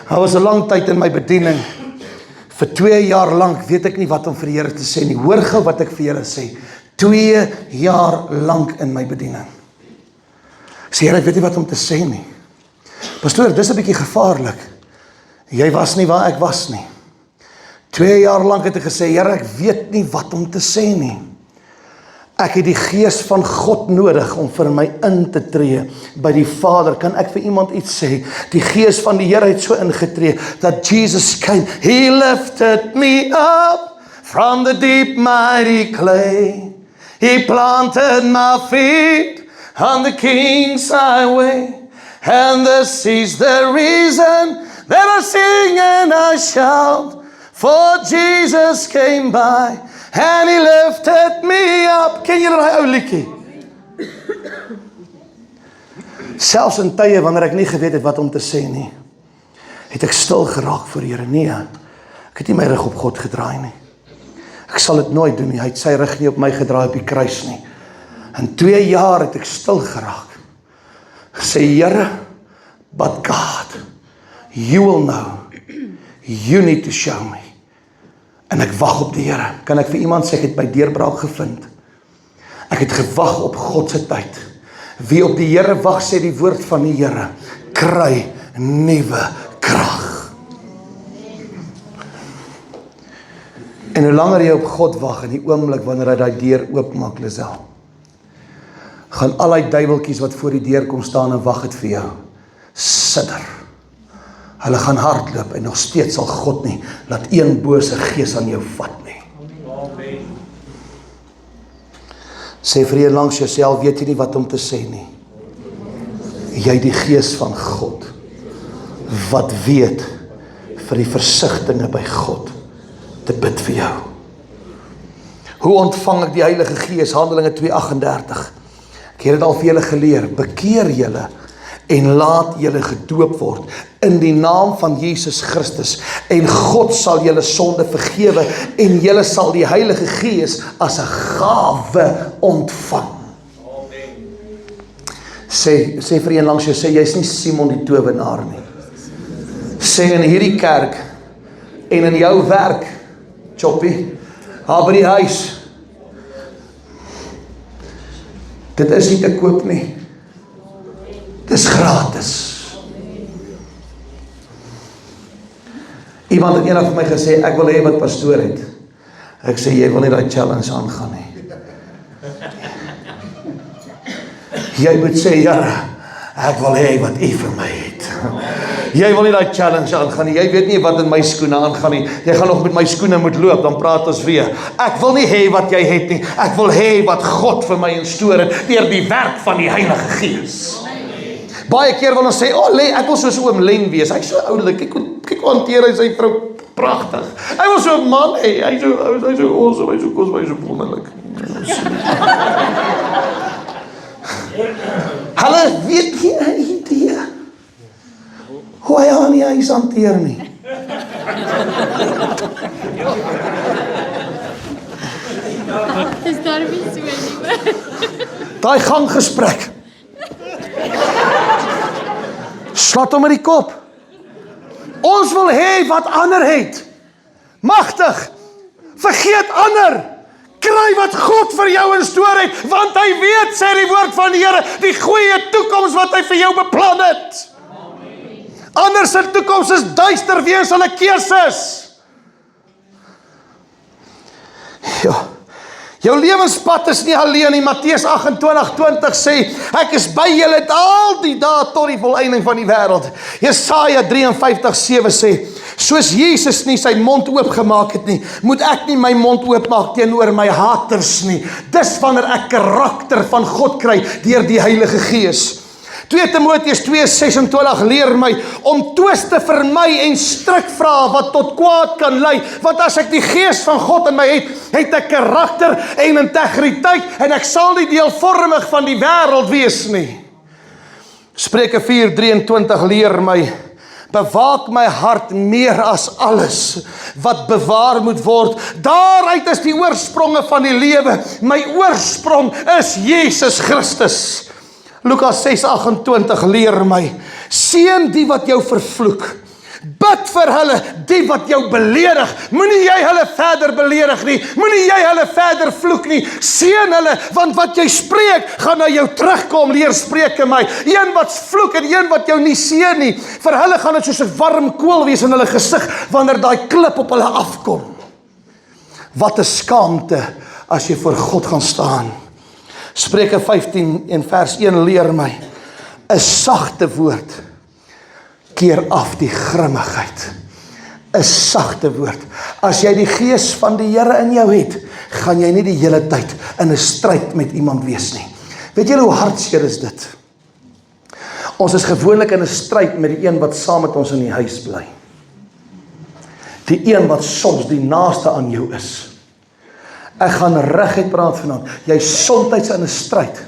Daar was 'n lang tyd in my bediening. Vir 2 jaar lank weet ek nie wat om vir die Here te sê nie. Hoor gou wat ek vir julle sê. 2 jaar lank in my bediening. Sê Here, ek weet nie wat om te sê nie. Pastoor, dis 'n bietjie gevaarlik. Jy was nie waar ek was nie. 2 jaar lank het ek gesê, Here, ek weet nie wat om te sê nie. Ek het die Gees van God nodig om vir my in te tree by die Vader. Kan ek vir iemand iets sê? Die Gees van die Here het so ingetree, dat Jesus came. He lifted me up from the deep mighty clay. He planted my feet on the King's highway. And this is the reason that I sing and I shout. For Jesus came by and He lifted me up. Ken julle daai ou liedjie? Selfs in tye wanneer ek nie geweet het wat om te sê nie, het ek stil geraak voor die Here. Nee, ek het nie my rug op God gedraai nie. Ek sal dit nooit doen nie. Hy het sy rug nie op my gedraai op die kruis nie. In 2 jaar het ek stil geraak. Sê, Here, but God, you will know. You need to show me. En ek wag op die Here. Kan ek vir iemand sê, ek het my deurbraak gevind. Ek het gewag op God se tyd. Wie op die Here wag, sê die woord van die Here, kry nuwe krag. En hoe langer jy op God wag, in die oomblik wanneer hy daai deur oopmaak, Lisel, gaan al die duiweltjies wat voor die deur kom staan en wag het vir jou, sidder. Hulle gaan hardloop en nog steeds sal God nie laat een bose gees aan jou vat nie. Sê vir jy langs jouself, weet jy nie wat om te sê nie. Jy die Gees van God, wat weet vir die versigtinge by God te bid vir jou. Hoe ontvang ek die Heilige Gees? Handelinge 2:38. Ek het dit al vir julle geleer. Bekeer julle en laat julle gedoop word in die naam van Jesus Christus, en God sal julle sonde vergewe en julle sal die Heilige Gees as 'n gawe ontvang. Sê vir een langs jou, sê jy's nie Simon die towenaar nie. Sê in hierdie kerk en in jou werk, Choppie, daar by die huis, dit is nie te koop nie. Dis gratis. Iemand het eendag vir my gesê, ek wil hê wat pastoor het. Ek sê, jy wil nie daai challenge aangaan nie. Jy moet sê, Here, ek wil hê wat U vir my het. Jy wil nie daai challenge aangaan nie. Jy weet nie wat in my skoene aangaan nie. Jy gaan nog met my skoene moet loop, dan praat ons weer. Ek wil nie hê wat jy het nie. Ek wil hê wat God vir my instoor het deur die werk van die Heilige Gees. Baie keer wil ons sê, ek wil soos oom Len wees. Hy's so oulik. Kyk hoe hanteer hy sy vrou pragtig. Hy wil so 'n man hê. Hy's so awesome, hy's so kosbaar, hy's so wonderlik. Hulle weet geen idee hoe hy aan die huis hanteer nie. Is daar nie so nie? Daai ganggesprek. Slaat hom in die kop. Ons wil hê wat ander het. Magtig. Vergeet ander. Kry wat God vir jou instoor het, want hy weet, sê die woord van die Here, die goeie toekoms wat hy vir jou beplan het. Ander se toekoms is duister weens hulle keuses. Ja, Jou lewenspad is nie alleen nie. Matteus 28:20 sê, ek is by julle al die dae tot die volëinding van die wêreld. Jesaja 53:7 sê, soos Jesus nie sy mond oopgemaak het nie, moet ek nie my mond oopmaak teenoor my haters nie. Dis wanneer ek karakter van God kry deur die Heilige Gees. 2 Timoteus 2:26 leer my om twis te vermy en strikvrae wat tot kwaad kan lei, want as ek die Gees van God in my het ek karakter en integriteit en ek sal nie deelvormig van die wêreld wees nie. Spreuke 4:23 leer my, bewaak my hart meer as alles wat bewaar moet word. Daaruit is die oorspronge van die lewe. My oorsprong is Jesus Christus. Lukas 6:28 leer my, seën die wat jou vervloek. Bid vir hulle, die wat jou beledig. Moenie jy hulle verder beledig nie. Moenie jy hulle verder vloek nie. Seën hulle, want wat jy spreek, gaan na jou terugkom, leer Spreuke my. Een wat vloek en een wat jou nie seën nie. Vir hulle gaan dit soos 'n warm kool wees in hulle gesig, wanneer daai klip op hulle afkom. Wat 'n skaamte, as jy voor God gaan staan. Spreuke 15:1 leer my, 'n sagte woord keer af die grimmigheid. 'n sagte woord. As jy die Gees van die Here in jou het, gaan jy nie die hele tyd in 'n stryd met iemand wees nie. Weet julle hoe hartseer is dit? Ons is gewoonlik in 'n stryd met die een wat saam met ons in die huis bly. Die een wat soms die naaste aan jou is. Ek gaan reguit praat vanaand. Jy soms in 'n stryd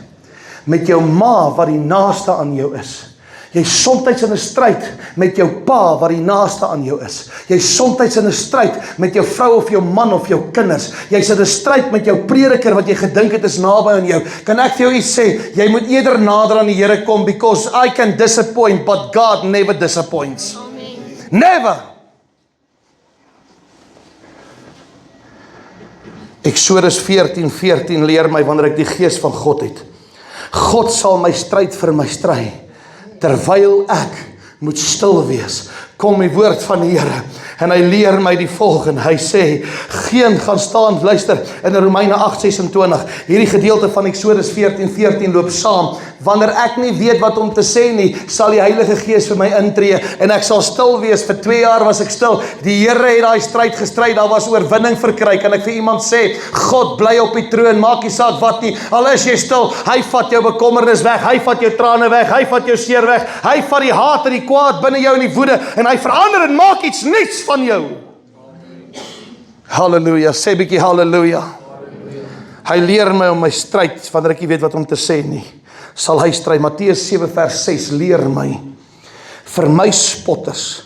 met jou ma wat die naaste aan jou is. Jy soms in 'n stryd met jou pa wat die naaste aan jou is. Jy soms in 'n stryd met jou vrou of jou man of jou kinders. Jy's in 'n stryd met jou prediker wat jy gedink het is naby aan jou. Kan ek vir jou iets sê? Jy moet eerder nader aan die Here kom, because I can disappoint, but God never disappoints. Amen. Never. Eksodus 14:14 leer my, wanneer ek die Gees van God het, God sal my stryd vir my stry, terwyl ek moet stil wees. Kom die woord van die Here, en hy leer my die volgende. Hy sê, geen gaan staan, luister, in Romeine 8:26, hierdie gedeelte van Eksodus 14:14 loop saam. Wanneer ek nie weet wat om te sê nie, sal die Heilige Gees vir my intree, en ek sal stil wees. Vir 2 jaar was ek stil. Die Here het daai stryd gestry, daar was oorwinning verkry. Kan ek vir iemand sê, God bly op die troon, maak nie saak wat nie, al is jy stil, hy vat jou bekommernis weg, hy vat jou trane weg, hy vat jou seer weg, hy vat die haat en die kwaad binne jou en die woede, en hy verander en maak iets nuuts van jou. Halleluja, sê bietjie halleluja. Hy leer my om my stryd, wanneer ek nie weet wat om te sê nie, sal hy stry. Matteus 7:6 leer my, vir my spotters,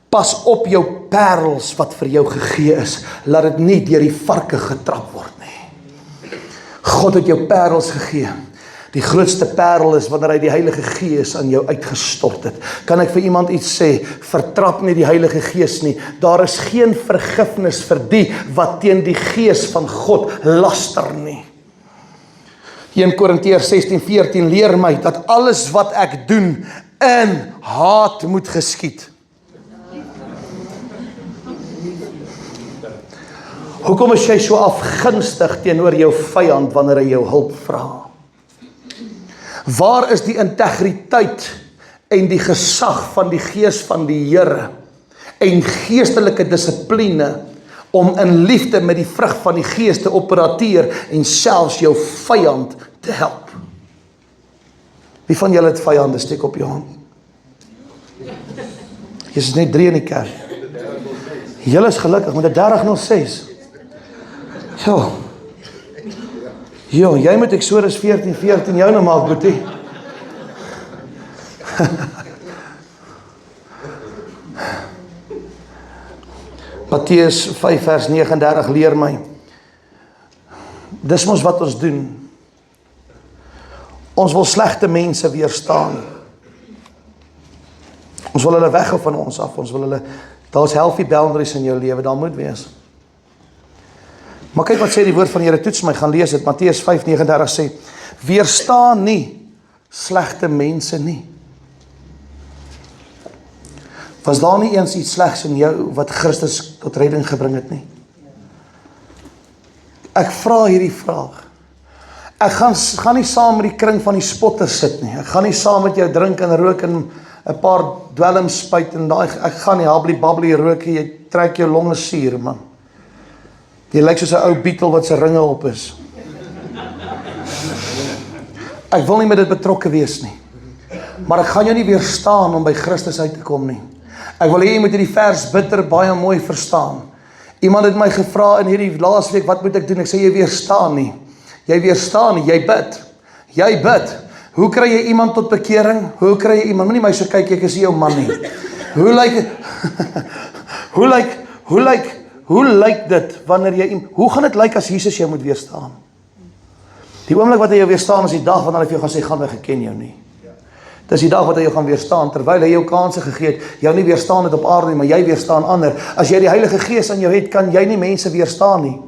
pas op jou parels wat vir jou gegee is, laat dit nie deur die varke getrap word nie. God het jou parels gegee. Die grootste parel is wanneer hy die Heilige Gees aan jou uitgestort het. Kan ek vir iemand iets sê? Vertrap nie die Heilige Gees nie. Daar is geen vergifnis vir die wat teen die Gees van God laster nie. 1 Korintiërs 16:14 leer my dat alles wat ek doen in haat moet geskied. Hoekom is jy so afgunstig teenoor jou vyand wanneer hy jou hulp vra? Waar is die integriteit en die gesag van die Gees van die Here en geestelike dissipline om in liefde met die vrug van die Gees te operateer en selfs jou vyand te help? Wie van julle het vyande? Steek op jou hand. Jy is net 3 in die kerk. Julle is gelukkig met 'n 30:06. Jo, jy moet Eksodus 14:14 jou nou maak, boetie. Matteus 5:39 leer my, dis mos wat ons doen. Ons wil slegte mense weerstaan. Ons wil hulle weghou van ons af. Ons wil hulle, daar's healthy boundaries in jou lewe, daar moet wees. Maar kyk wat sê die woord van die Here, toets my, gaan lees dit. Matteus 5:39 sê, weerstaan nie slegte mense nie. Was daar nie eens iets slegs in jou wat Christus tot redding gebring het nie? Ek vra hierdie vraag. Ek gaan nie saam met die kring van die spotters sit nie. Ek gaan nie saam met jou drink en rook en 'n paar dwelms spuit en daai, ek gaan nie hablie babblie rook, jy trek jou longe suur, man. Jy lyk soos 'n ou Beatle wat sy ringe op is. Ek wil nie met dit betrokke wees nie. Maar ek gaan jou nie weerstaan om by Christus uit te kom nie. Ek wil hê jy moet hierdie vers bitter baie mooi verstaan. Iemand het my gevra in hierdie laasweek, wat moet ek doen? Ek sê jy weerstaan nie. Jy weerstaan nie, jy bid. Jy bid. Hoe kry jy iemand tot bekering? Hoe kry jy iemand? Moenie my so kyk, ek is nie jou man nie. Hoe lyk dit wanneer jy, hoe gaan dit lyk as Jesus jou moet weerstaan? Die oomblik wat hy jou weerstaan is die dag wanneer hy vir jou gaan sê, gaan my geken jou nie. Dis die dag wat hy jou gaan weerstaan, terwyl hy jou kanse gegee het, jou nie weerstaan het op aarde nie, maar jy weerstaan ander. As jy die Heilige Gees in jou het, kan jy nie mense weerstaan nie.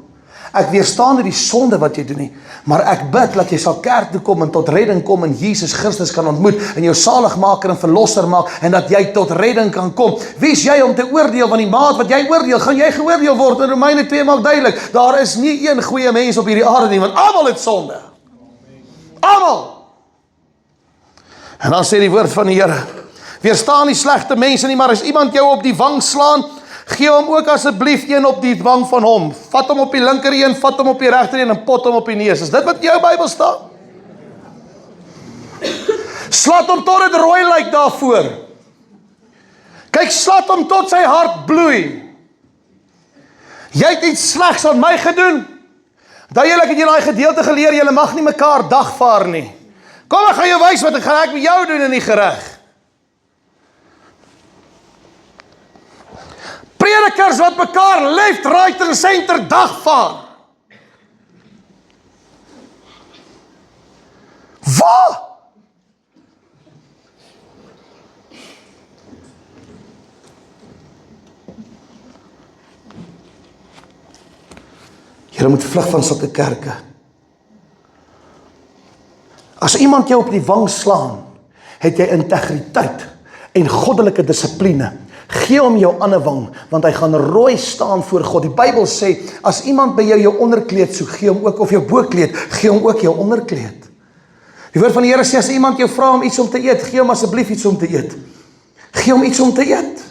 Ek weerstaan nie die sonde wat jy doen nie, maar ek bid dat jy sal kerk toe kom en tot redding kom en Jesus Christus kan ontmoet en jou saligmaker en verlosser maak en dat jy tot redding kan kom. Wie is jy om te oordeel? Want die maat wat jy oordeel, gaan jy geoordeel word. In Romeine 2 maak duidelik, daar is nie een goeie mens op hierdie aarde nie, want almal het sonde. Almal. En dan sê die woord van die Here, weerstaan nie slegte mense nie, maar as iemand jou op die wang slaan, gee hom ook asseblief een op die wang van hom. Vat hom op die linker een, vat hom op die regter een en pot hom op die neus. Is dit wat in jou Bybel staan? Slat hom tot dit rooi lyk daarvoor. Kyk, slat hom tot sy hart bloei. Jy het iets slegs aan my gedoen. Duidelik het jy daai gedeelte geleer, jy mag nie mekaar dagvaar nie. Kom, ek gaan jou wys wat ek met jou doen in die gereg. Predikers wat mekaar left, right en center dagvaar. Waar? Jy moet vlug van sulke kerke. As iemand jou op die wang slaan, het jy integriteit en goddelike dissipline. Gee hom jou ander wang, want hy gaan rooi staan voor God. Die Bybel sê, as iemand by jou onderkleed soek, gee hom ook, of jou boekleed, gee hom ook jou onderkleed. Die woord van die Here sê, as iemand jou vra om iets om te eet, gee hom asseblief iets om te eet. Gee hom iets om te eet.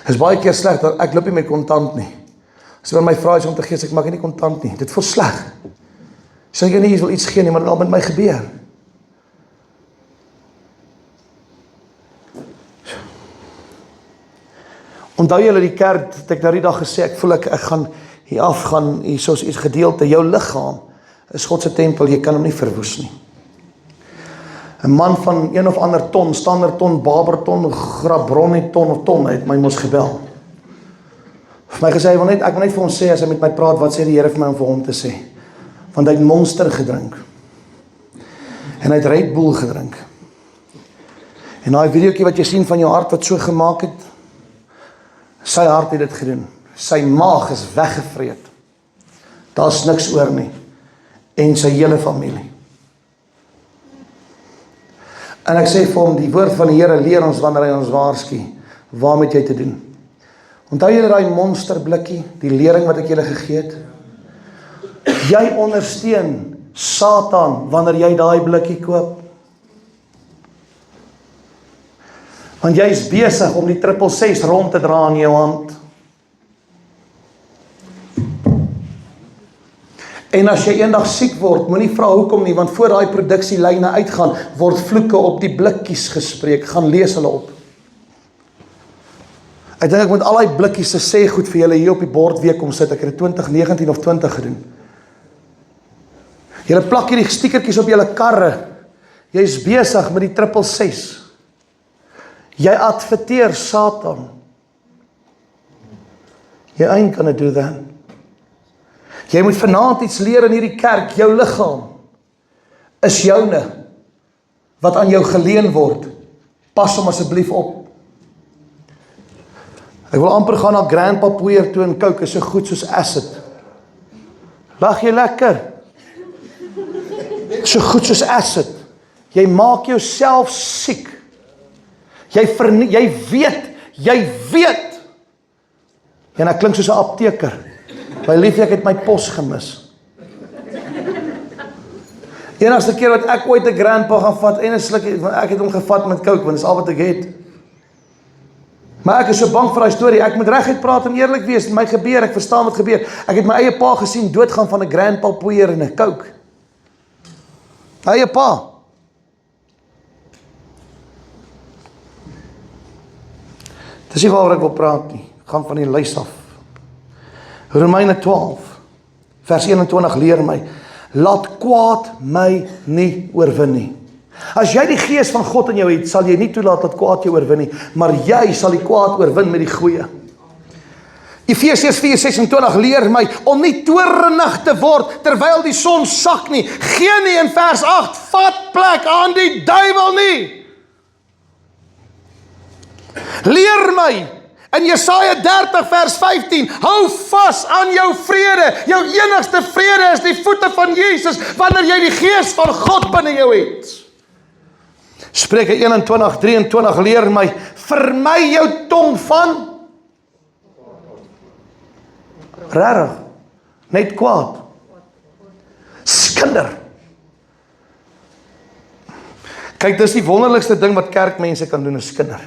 Is baie keer sleg, dat ek loop nie met kontant nie. As jy my vra is om te gee, sê ek maak nie kontant nie. Dit voel sleg. Sê jy nie, jy wil iets gee nie, maar dit al met my gebeur. Onthou julle die kerk, het ek nou die dag gesê, ek voel ek gaan hier afgaan, hier soos iets gedeelte, jou liggaam is God se tempel, jy kan hom nie verwoes nie. 'n man van een of ander ton, Standerton, Barberton, Grabronnie ton of ton, het my mos gebel. Vir my gesê, ek wil net vir hom sê, as hy met my praat, wat sê die Here vir my om vir hom te sê? Want hy het Monster gedrink. En hy het Red Bull gedrink. En daai videoetjie wat jy sien van jou hart wat so gemaak het, sy hart het dit gedoen. Sy maag is weggevreet. Daar's niks oor nie. En sy hele familie. En ek sê vir hom, die woord van die Here leer ons wanneer hy ons waarsku, waar moet jy te doen? Onthou julle daai Monster blikkie, die lering wat ek julle gegee het? Jy ondersteun Satan wanneer jy daai blikkie koop. Want jy is besig om die 666 rond te dra in jou hand. En as jy eendag siek word, moenie vra hoekom nie, want voor daai produksielyne uitgaan, word vloeke op die blikkies gespreek. Gaan lees hulle op. Ek dink ek moet al die blikkies se sê goed vir julle hier op die bord weer kom sit. Ek het dit 2019 of 20 gedoen. Julle plak hierdie stiekertjies op julle karre. Jy is besig met die 666. Jy adverteer Satan. You ain't gonna do that. Jy moet vanaand iets leer in hierdie kerk. Jou liggaam is joune wat aan jou geleen word. Pas hom asseblief op. Ek wil amper gaan na Grandpa Poeier toe en Coke is so goed soos acid. Lag jy lekker? So goed soos acid. Jy maak jouself siek. Jy weet, jy weet. En ek klink soos 'n apteker. My liefie, ek het my pos gemis. Enigste keer wat ek ooit 'n grandpa gaan vat en 'n slukkie, want ek het hom gevat met coke, want dis al wat ek het. Maar ek is so bang vir daai storie. Ek moet reguit praat en eerlik wees. My gebeur, ek verstaan wat gebeur. Ek het my eie pa gesien doodgaan van 'n grandpa poeier en 'n coke. My eie pa. Dis nie waaroor ek wil praat nie. Ek gaan van die lys af. Romeine 12 vers 21 leer my, laat kwaad my nie oorwin nie. As jy die gees van God in jou het, sal jy nie toelaat dat kwaad jou oorwin nie, maar jy sal die kwaad oorwin met die goeie. Efesiërs 4:26 leer my om nie toornig te word terwyl die son sak nie. Geen nie in vers 8 vat plek aan die duiwel nie. Leer my in Jesaja 30 vers 15, hou vas aan jou vrede. Jou enigste vrede is die voete van Jesus wanneer jy die gees van God binne jou het. Spreuke 21:23 leer my, vermy jou tong van regtig, net kwaad, skinder. Kyk, dis die wonderlikste ding wat kerkmense kan doen, is skinder.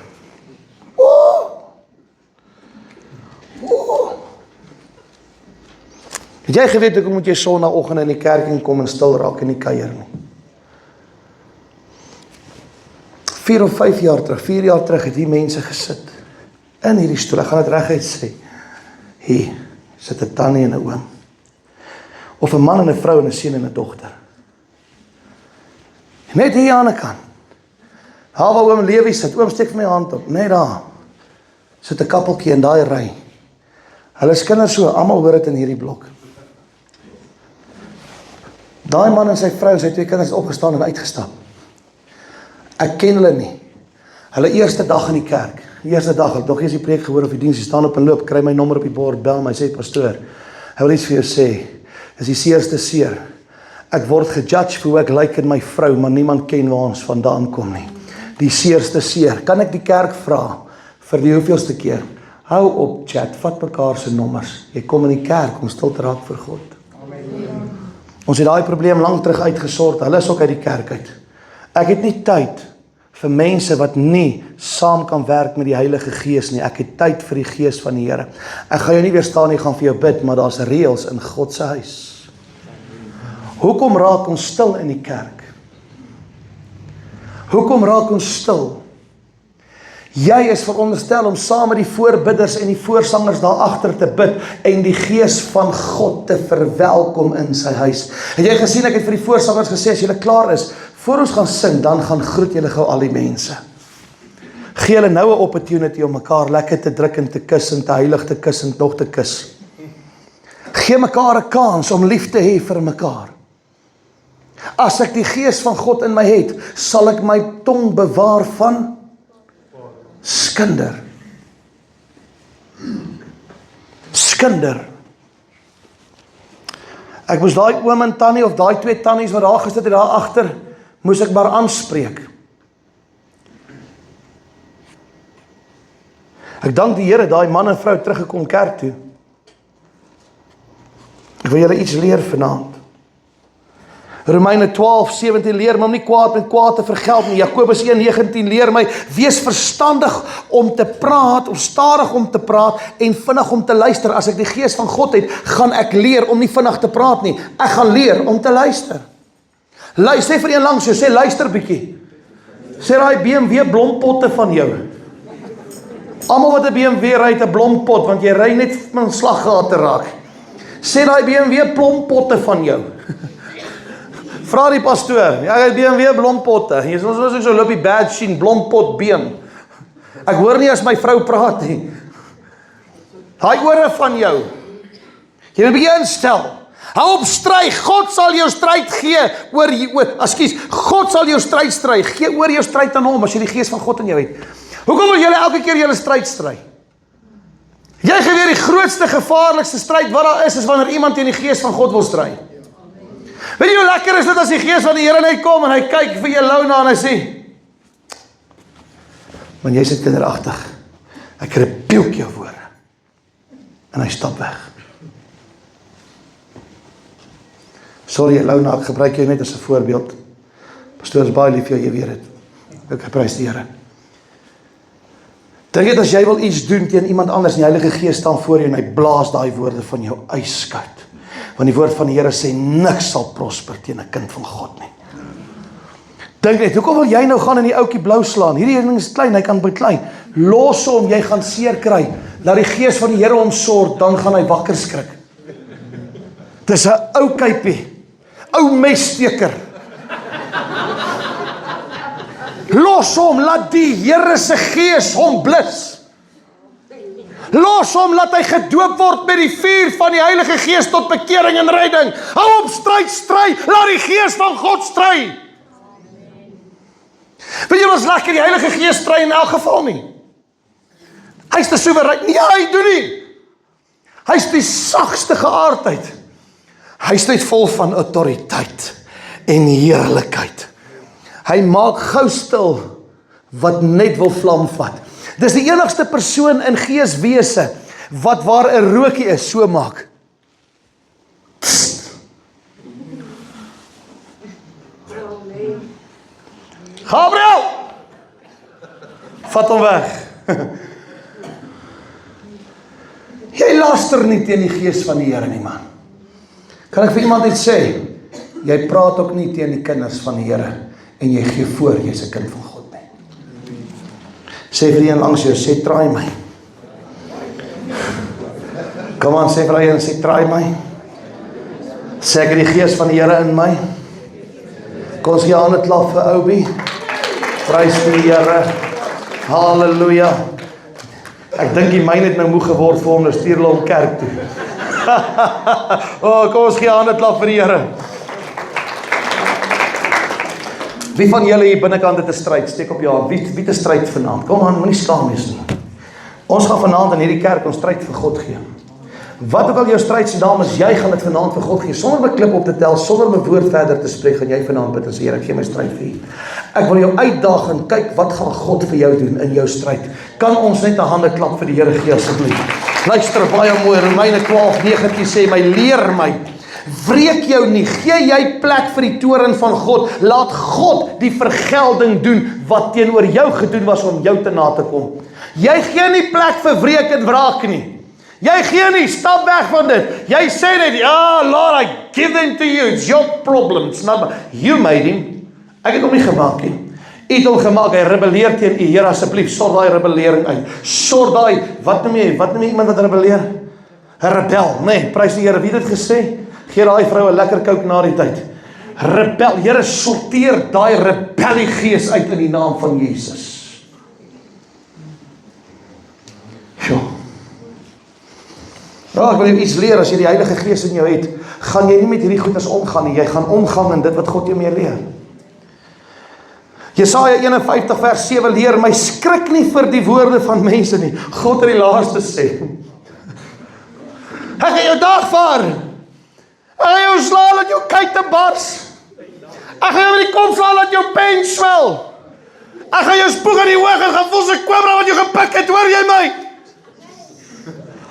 Het jy geweet, hoekom moet jy sonnaandoggend in die kerk kom en stil raak en nie kuier nie? 4 of 5 jaar terug, 4 jaar terug het hier mense gesit in hierdie stoel. Ek gaan dit reguit sê. Hier sit 'n tannie en 'n oom. Of 'n man en 'n vrou en 'n seun en 'n dogter. Net hier aan die kant. Daar waar oom Lewie sit, oom steek vir my hand op. Net daar sit 'n kappeltjie in daai ry. Hulle is kinders so, almal hoor dit in hierdie blok. Daai man en sy vrou en sy 2 kinders het opgestaan en uitgestap. Ek ken hulle nie. Hulle eerste dag in die kerk. Die eerste dag, ek het nog eens die preek gehoor of die diens, die staan op en loop, kry my nommer op die bord, bel my, sê, pastoor, ek wil iets vir jou sê, is die seerste seer. Ek word gejudge vir hoe ek lyk in my vrou, maar niemand ken waar ons vandaan kom nie. Die seerste seer. Kan ek die kerk vra, vir die hoeveelste keer? Hou op chat, vat mekaar se nommers. Jy kom in die kerk om stil te raak vir God. Amen. Ons het daai probleem lank terug uitgesort, hulle is ook uit die kerk uit. Ek het nie tyd vir mense wat nie saam kan werk met die Heilige Gees nie. Ek het tyd vir die Gees van die Here. Ek gaan jou nie weerstaan nie, gaan vir jou bid, maar daar's reëls in God se huis. Hoekom raak ons stil in die kerk? Hoekom raak ons stil? Jy is veronderstel om saam met die voorbidders en die voorsangers daar agter te bid en die Gees van God te verwelkom in sy huis. Het jy gesien, ek het vir die voorsangers gesê, as julle klaar is, voor ons gaan sing, dan gaan groet julle gou al die mense. Gee julle nou 'n opportunity om mekaar lekker te druk en te kus en te heilig te kus en nog te kus. Gee mekaar 'n kans om lief te hê vir mekaar. As ek die Gees van God in my het, sal ek my tong bewaar van skinder. Skinder. Ek moes daai oom en tannie of daai 2 tannies wat daar gesit het daar agter, moes ek maar aanspreek. Ek dank die Here, daai man en vrou teruggekom kerk toe. Ek wil julle iets leer vanaand. Romeine 12:17 leer my om nie kwaad met kwaad te vergeld nie. Jakobus 1:19 leer my, wees verstandig om te praat, of stadig om te praat en vinnig om te luister. As ek die Gees van God het, gaan ek leer om nie vinnig te praat nie. Ek gaan leer om te luister. Luister vir een langs jou, sê luister bietjie. Sê daai BMW blompotte van jou. Almal wat 'n BMW ry, het 'n blompot, want jy ry net met 'n slaggat te raak. Sê daai BMW blompotte van jou. Vra die pastoor, ja, ek het BMW blompotte. Jy is ons so loop die bad sien, blompot been. Ek hoor nie as my vrou praat nie. Daai ore van jou. Jy moet begin instel. Hou op stry, God sal jou stryd gee God sal jou stryd stry. Gee oor jou stryd aan hom as jy die Gees van God in jou het. Hoekom wil julle elke keer julle stryd stry? Jy geweet die grootste gevaarlikste stryd wat daar is wanneer iemand teen die Gees van God wil stry. Weet jy hoe lekker is dit as die Gees van die Here net kom en hy kyk vir jou lou na en hy sê, man, jy sit kinderagtig. Ek rebuke jou woorde. En hy stap weg. Sorry, Launa, ek gebruik jou net as 'n voorbeeld. Pastoor is baie lief vir jou, jy weet dit. Ek prys die Here. Dink dit as jy wil iets doen teen iemand anders, en die Heilige Gees staan voor jou en hy blaas daai woorde van jou ijskoud. Want die woord van die Here sê, niks sal prosper teen 'n kind van God nie. Dink net, hoekom wil jy nou gaan in die ouetjie blou slaan? Hierdie ding is klein, hy kan beklei. Los hom, jy gaan seer kry. Laat die Gees van die Here hom sorg, dan gaan hy wakker skrik. Dis 'n ou kuipie, ou messteker. Los hom, laat die Here se Gees hom blus. Los hom, laat hy gedoop word met die vuur van die Heilige Gees tot bekering en redding. Hou op, stry, laat die Gees van God stry. Weet jy wat is lekker, die Heilige Gees stry in elk geval nie. Hy is te soewerein. Nee, hy doen nie. Hy is die sagste geaardheid. Hy is net vol van autoriteit en heerlikheid. Hy maak gou stil wat net wil vlam vat. Dis die enigste persoon in geeswese wat waar 'n rookie is, so maak. Psst. Gabriel! Vat hom weg. Jy luister nie teen die Gees van die Here nie, man. Kan ek vir iemand iets sê? Jy praat ook nie teen die kinders van die Here en jy gee voor jy's 'n kind van God nie. Sê vir een langs jou, sê try my. Kom aan, sê vir een, sê try my. Sê ek die Gees van die Here in my. Kom ons gee hande klap vir Obi. Prys die Here. Halleluja. Ek dink die myne het nou moeg geword vir hom, nou stuur hulle hom kerk toe. Kom ons gee hande klap vir die Here. Wie van julle hier binnekant het 'n stryd? Steek op jou hand. Wie te stryd vanaand? Kom aan, moenie skaam wees nie. Ons gaan vanaand in hierdie kerk ons stryd vir God gee. Wat ook al jou stryd se naam is, jy gaan dit vanaand vir God gee. Sonder 'n klip op te tel, sonder 'n woord verder te spreek, gaan jy vanaand bid en sê, Here, ek gee my stryd vir U. Ek wil jou uitdaag en kyk wat gaan God vir jou doen in jou stryd. Kan ons net 'n hande klap vir die Here gee asseblief? Luister baie mooi, Romeine 12:19 sê my, leer my. Wreek jou nie, gee jy plek vir die toorn van God. Laat God die vergelding doen wat teenoor jou gedoen was om jou te na te kom. Jy gee nie plek vir wreek en wraak nie. Jy gee nie, stap weg van dit. Jy sê net, ja, Lord, I give them to you. It's your problem. It's not, you made him. Ek het hom nie gemaak nie. U het hom gemaak, hy rebelleer teen U. Here, asseblief, sort daai rebellering uit. Sort daai, wat noem jy iemand wat rebelleer? 'n Rebel, nee, prys die Here. Wie het dit gesê? Gee daai vrou 'n lekker kouk na die tyd. Rebel, Here, sorteer daai rebelliegees uit in die naam van Jesus. Sjoe. Ja, ek wil jou iets leer, as jy die Heilige Gees in jou het, gaan jy nie met hierdie goeders omgaan nie, jy gaan omgaan in dit wat God jou mee leer. Jesaja 51 vers 7 leer my, skrik nie vir die woorde van mense nie. God het die laaste sê. Ek gaan jou dagvaar. Ek gaan jou slaan dat jou kuite bars. Ek gaan jou met die kop slaan dat jou pen swel. Ek gaan jou spoeg in die oog en gaan voel se kobra wat jou gepik het, hoor jy my?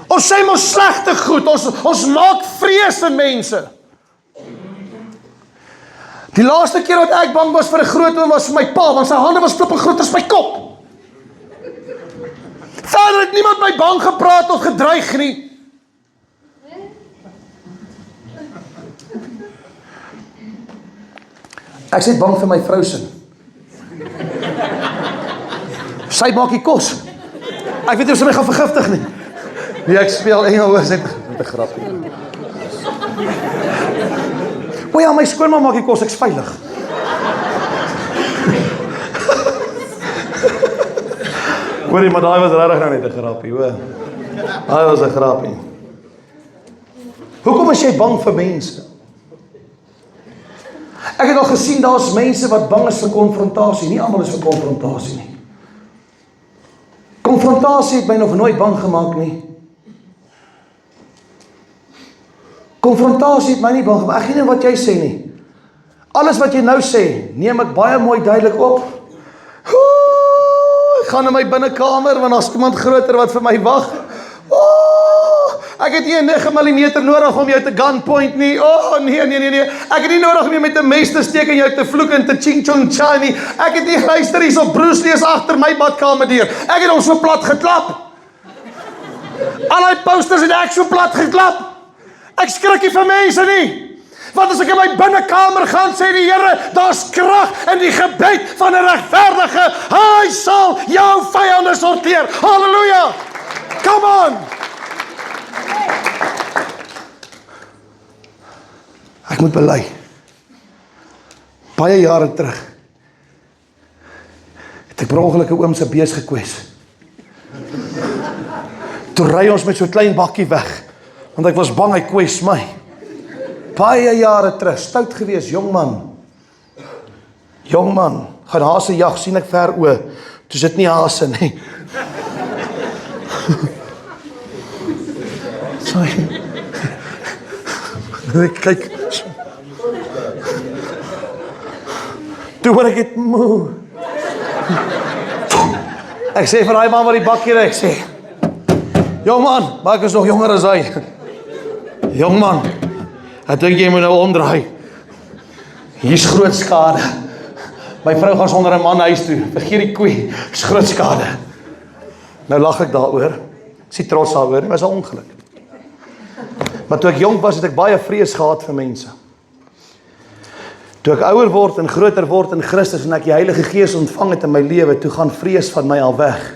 Ons sê mos slegte goed, ons maak vrees in mense. Die laaste keer wat ek bang was vir 'n groot oom was vir my pa, want sy hande was flippend groot as my kop. Verder het niemand my bang gepraat of gedreig nie. Ek sê bang vir my vrou se. Sy maak die kos. Ek weet nie of sy my gaan vergiftig nie. Nee, ek speel engel hoor, sy met 'n grapie. O ja, my skoonma maak die kos, ek's veilig. Hoorie, maar daai was regtig nou net 'n grapie, hoor. Daai was 'n grapie. Hoekom is jy bang vir mense? Ek het al gesien, daar's mense wat bang is vir konfrontasie. Nie almal is vir konfrontasie nie. Konfrontasie het my nog nooit bang gemaak nie. Konfrontasie het my nie bang gemaak. Ek weet nie wat jy sê nie. Alles wat jy nou sê, neem ek baie mooi duidelik op. gaan in my binnekamer, want daar's iemand groter wat vir my wag. Ek het nie 'n 9 mm nodig om jou te gunpoint nie. Nee. Ek het nie nodig om jou met 'n mes te steek en jou te vloek en te ching chong chai nie. Ek het nie luister hier op Bruce Lee is agter my badkamer deur. Ek het hom so plat geklap. Al die posters het ek so plat geklap. Ek skrik nie vir mense nie. Want as ek in my binnekamer gaan, sê die Here, daar's krag in die gebed van 'n regverdige. Hy sal jou vyande sorteer. Halleluja. Come on. Ek moet bely. Baie jare terug het ek per ongeluk 'n oom se bees gekwes. Toe ry ons met so 'n klein bakkie weg, want ek was bang hy kwes my. Baie jare terug, stout gewees, jong man, gaan hase jag, sien ek ver oë, toe sit nie hase nie. Sorry. Kyk. Toe word ek het moe. Ek sê vir die man wat die bakkie ry, ek sê, jong man, maar ek is nog jonger as hy. Jong man, ek dink jy moet nou omdraai. Hier's groot skade. My vrou gaan sonder 'n man huis toe. Vergeet die koei, is groot skade. Nou lag ek daaroor. Ek sien trots daaroor, dit was 'n ongeluk. Maar toe ek jong was, het ek baie vrees gehad vir mense. Toe ek ouer word en groter word in Christus en ek die Heilige Gees ontvang het in my lewe, toe gaan vrees van my al weg.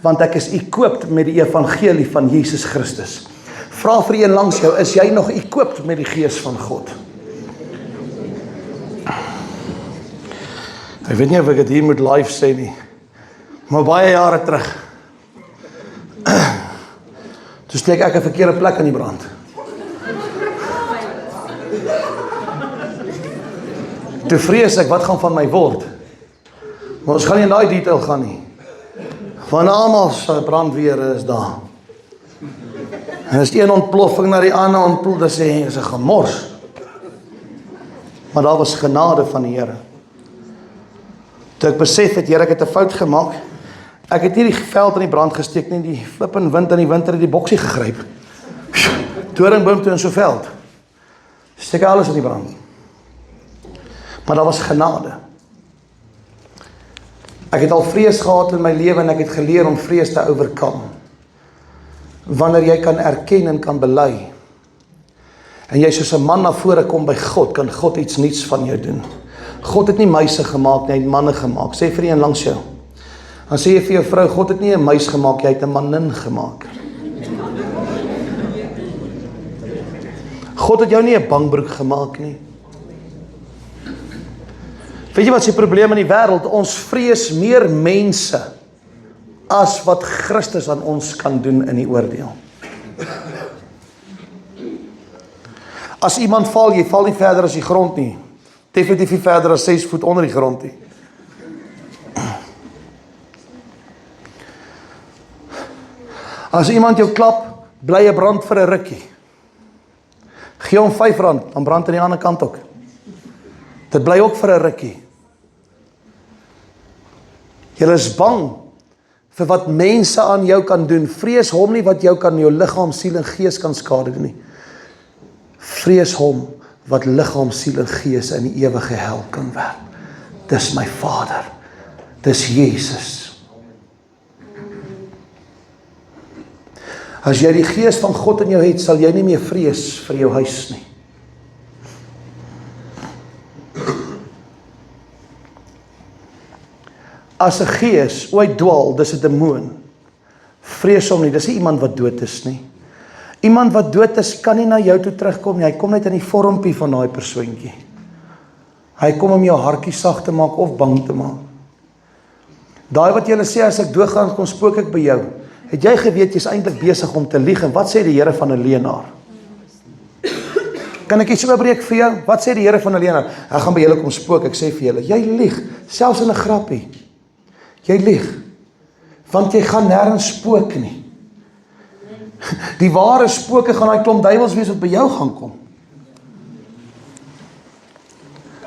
Want ek is equipped met die evangelie van Jesus Christus. Vra vir een langs jou, is jy nog equipped met die Gees van God? Ek weet nie of ek dit hier moet live sê nie, maar baie jare terug, toe steek ek 'n verkeerde plek in die brand. Toe vrees ek, wat gaan van my word? Maar ons gaan nie in daai detail gaan nie. Want almal se brandweer is daar. En as een ontploffing na die ander ontplof, dan sê hy, is 'n gemors. Maar daar was genade van die Here. Toe ek besef het, Here, ek het 'n fout gemaak. Ek het nie die veld in die brand gesteek nie, die flippin wind in die winter het die boksie gegryp. Doringboom toe in so veld. Steek alles in die brand. Maar daar was genade. Ek het al vrees gehad in my lewe en ek het geleer om vrees te oorkom. Wanneer jy kan erken en kan bely, en jy soos 'n man na vore kom by God, kan God iets nuuts van jou doen. God het nie muise gemaak nie, hy het manne gemaak. Sê vir een langs jou. Dan sê jy vir jou vrou, God het nie 'n muis gemaak, hy het 'n manin gemaak. God het jou nie 'n bangbroek gemaak nie. Weet jy wat is die probleem in die wêreld? Ons vrees meer mense as wat Christus aan ons kan doen in die oordeel. As iemand val, jy val nie verder as die grond nie. Definitief nie verder as 6 voet onder die grond nie. As iemand jou klap, bly 'n brand vir 'n rukkie. Gee hom R5, dan brand aan die ander kant ook. Dit bly ook vir 'n rukkie. Jy is bang vir wat mense aan jou kan doen. Vrees hom nie wat jou kan jou liggaam, siel en gees kan skade doen nie. Vrees hom wat liggaam, siel en gees in die ewige hel kan werp. Dis my Vader. Dis Jesus. As jy die Gees van God in jou het, sal jy nie meer vrees vir jou huis nie. As 'n gees ooit dwaal, dis 'n demoon. Vrees hom nie, dis nie iemand wat dood is nie. Iemand wat dood is, kan nie na jou toe terugkom nie. Hy kom net in die vormpie van daai persoontjie. Hy kom om jou hartjie sag te maak of bang te maak. Daai wat jy sê, as ek doodgaan, kom spook ek by jou. Het jy geweet, jy is eintlik besig om te lieg, en wat sê die Here van 'n leienaar? Kan ek iets oorbreek vir jou? Wat sê die Here van 'n leienaar? Hy gaan by julle kom spook, ek sê vir julle, jy lieg, selfs in 'n grappie. Jy lieg, want jy gaan nêrens spook nie. Die ware spooke gaan daai klomp duiwels wees wat by jou gaan kom.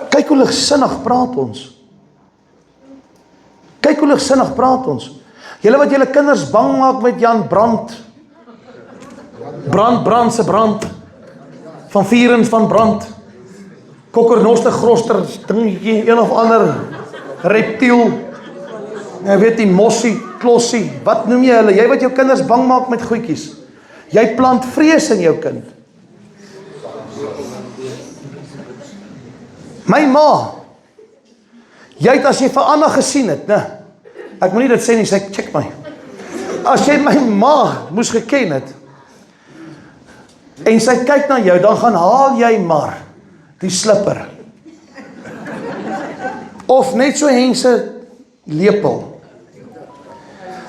Kyk hoe ligsinnig praat ons. Kyk Kyk hoe ligsinnig praat ons. Julle wat julle kinders bang maak met Jan Brand. Brand se brand. Van Vierens van Brand. Kokkernoster groster, dingetjie, een of ander reptiel. Jy weet die mossie, klossie. Wat noem jy hulle? Jy wat jou kinders bang maak met goedjies. Jy plant vrees in jou kind. My ma, jy het as jy vir Anna gesien het, né? Ek moet nie dit sê nie, sy check my. As jy my ma moes geken het, en sy kyk na jou, dan gaan haal jy maar die slipper. Of net so hense lepel.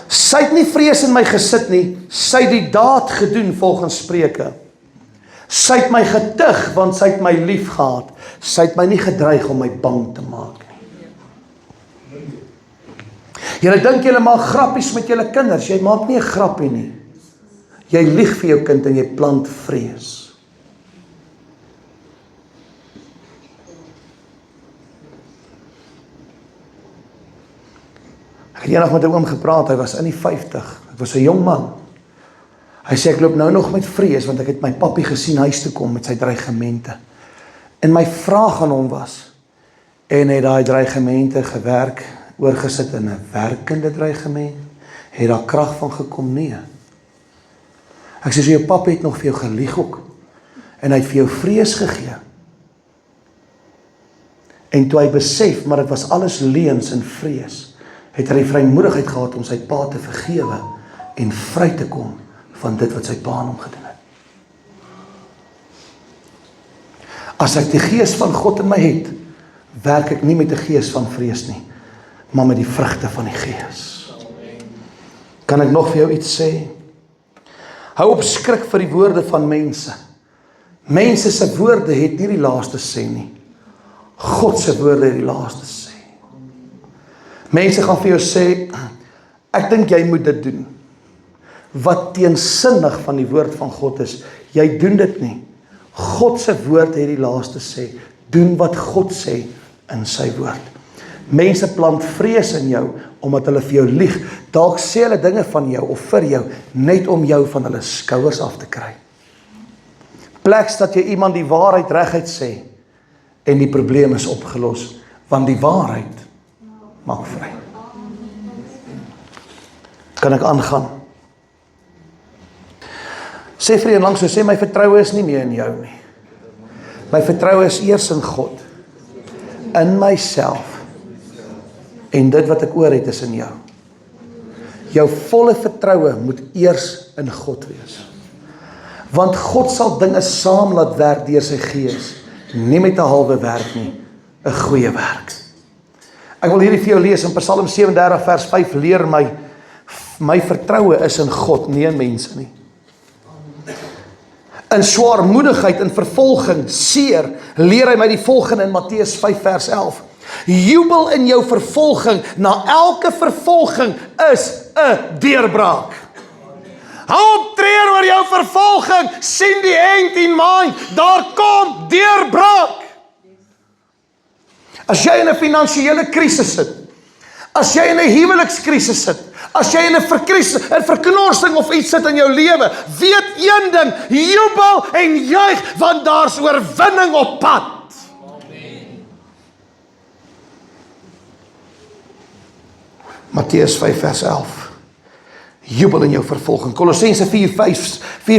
Sy het nie vrees in my gesit nie, sy het die daad gedoen volgens Spreuke. Sy het my getug, want sy het my lief gehad. Sy het my nie gedreig om my bang te maak nie. Julle dink julle maak grappies met julle kinders, jy maak nie 'n grappie nie. Jy lieg vir jou kind en jy plant vrees. Ek het eendag met 'n oom gepraat, hy was in die 50, ek was 'n jong man. Hy sê, ek loop nou nog met vrees, want ek het my pappie gesien huis toe kom met sy dreigemente. En my vraag aan hom was, en het daai dreigemente gewerk, oorgesit in 'n werkende dreigement? Het daar krag van gekom? Nee. Ek sê, so jou pappie het nog vir jou gelieg ook, en hy het vir jou vrees gegee. En toe hy besef, maar dit was alles leuns en vrees, het hy die vrymoedigheid gehad om sy pa te vergewe, en vry te kom, van dit wat sy pa aan hom gedoen het. As ek die gees van God in my het, werk ek nie met die gees van vrees nie, maar met die vrugte van die gees. Kan ek nog vir jou iets sê? Hou op skrik vir die woorde van mense. Mense se woorde het nie die laaste sê nie. God se woorde het die laaste sê. Mense gaan vir jou sê, ek dink jy moet dit doen. Wat teensinnig van die woord van God is, jy doen dit nie. God se woord het die laaste sê. Doen wat God sê in sy woord. Mense plant vrees in jou, omdat hulle vir jou lieg. Dalk sê hulle dinge van jou, of vir jou, net om jou van hulle skouers af te kry. Pleks dat jy iemand die waarheid reguit sê, en die probleem is opgelos, want die waarheid maak vry. Kan ek aangaan? Sê vir een langs so, sê my vertroue is nie meer in jou nie. My vertroue is eers in God, in myself, en dit wat ek oor het is in jou. Jou volle vertroue moet eers in God wees. Want God sal dinge saam laat werk deur sy gees, nie met 'n halwe werk nie, 'n goeie werk. Ek wil hierdie vir jou lees in Psalm 37 vers 5, leer my vertroue is in God, nie in mense nie. In swaarmoedigheid, in vervolging, seer, leer hy my die volgende in Matteus 5 vers 11. Jubel in jou vervolging, na elke vervolging is 'n deurbraak. Hou op treur oor jou vervolging, sien die end in mind, daar kom deurbraak. As jy in 'n finansiële krisis sit, as jy in 'n huwelikskrisis sit, as jy in 'n verknorsing of iets sit in jou lewe, weet een ding, jubel en juig, want daar's oorwinning op pad. Matteus 5 vers 11. Jubel in jou vervolging. Kolossense 4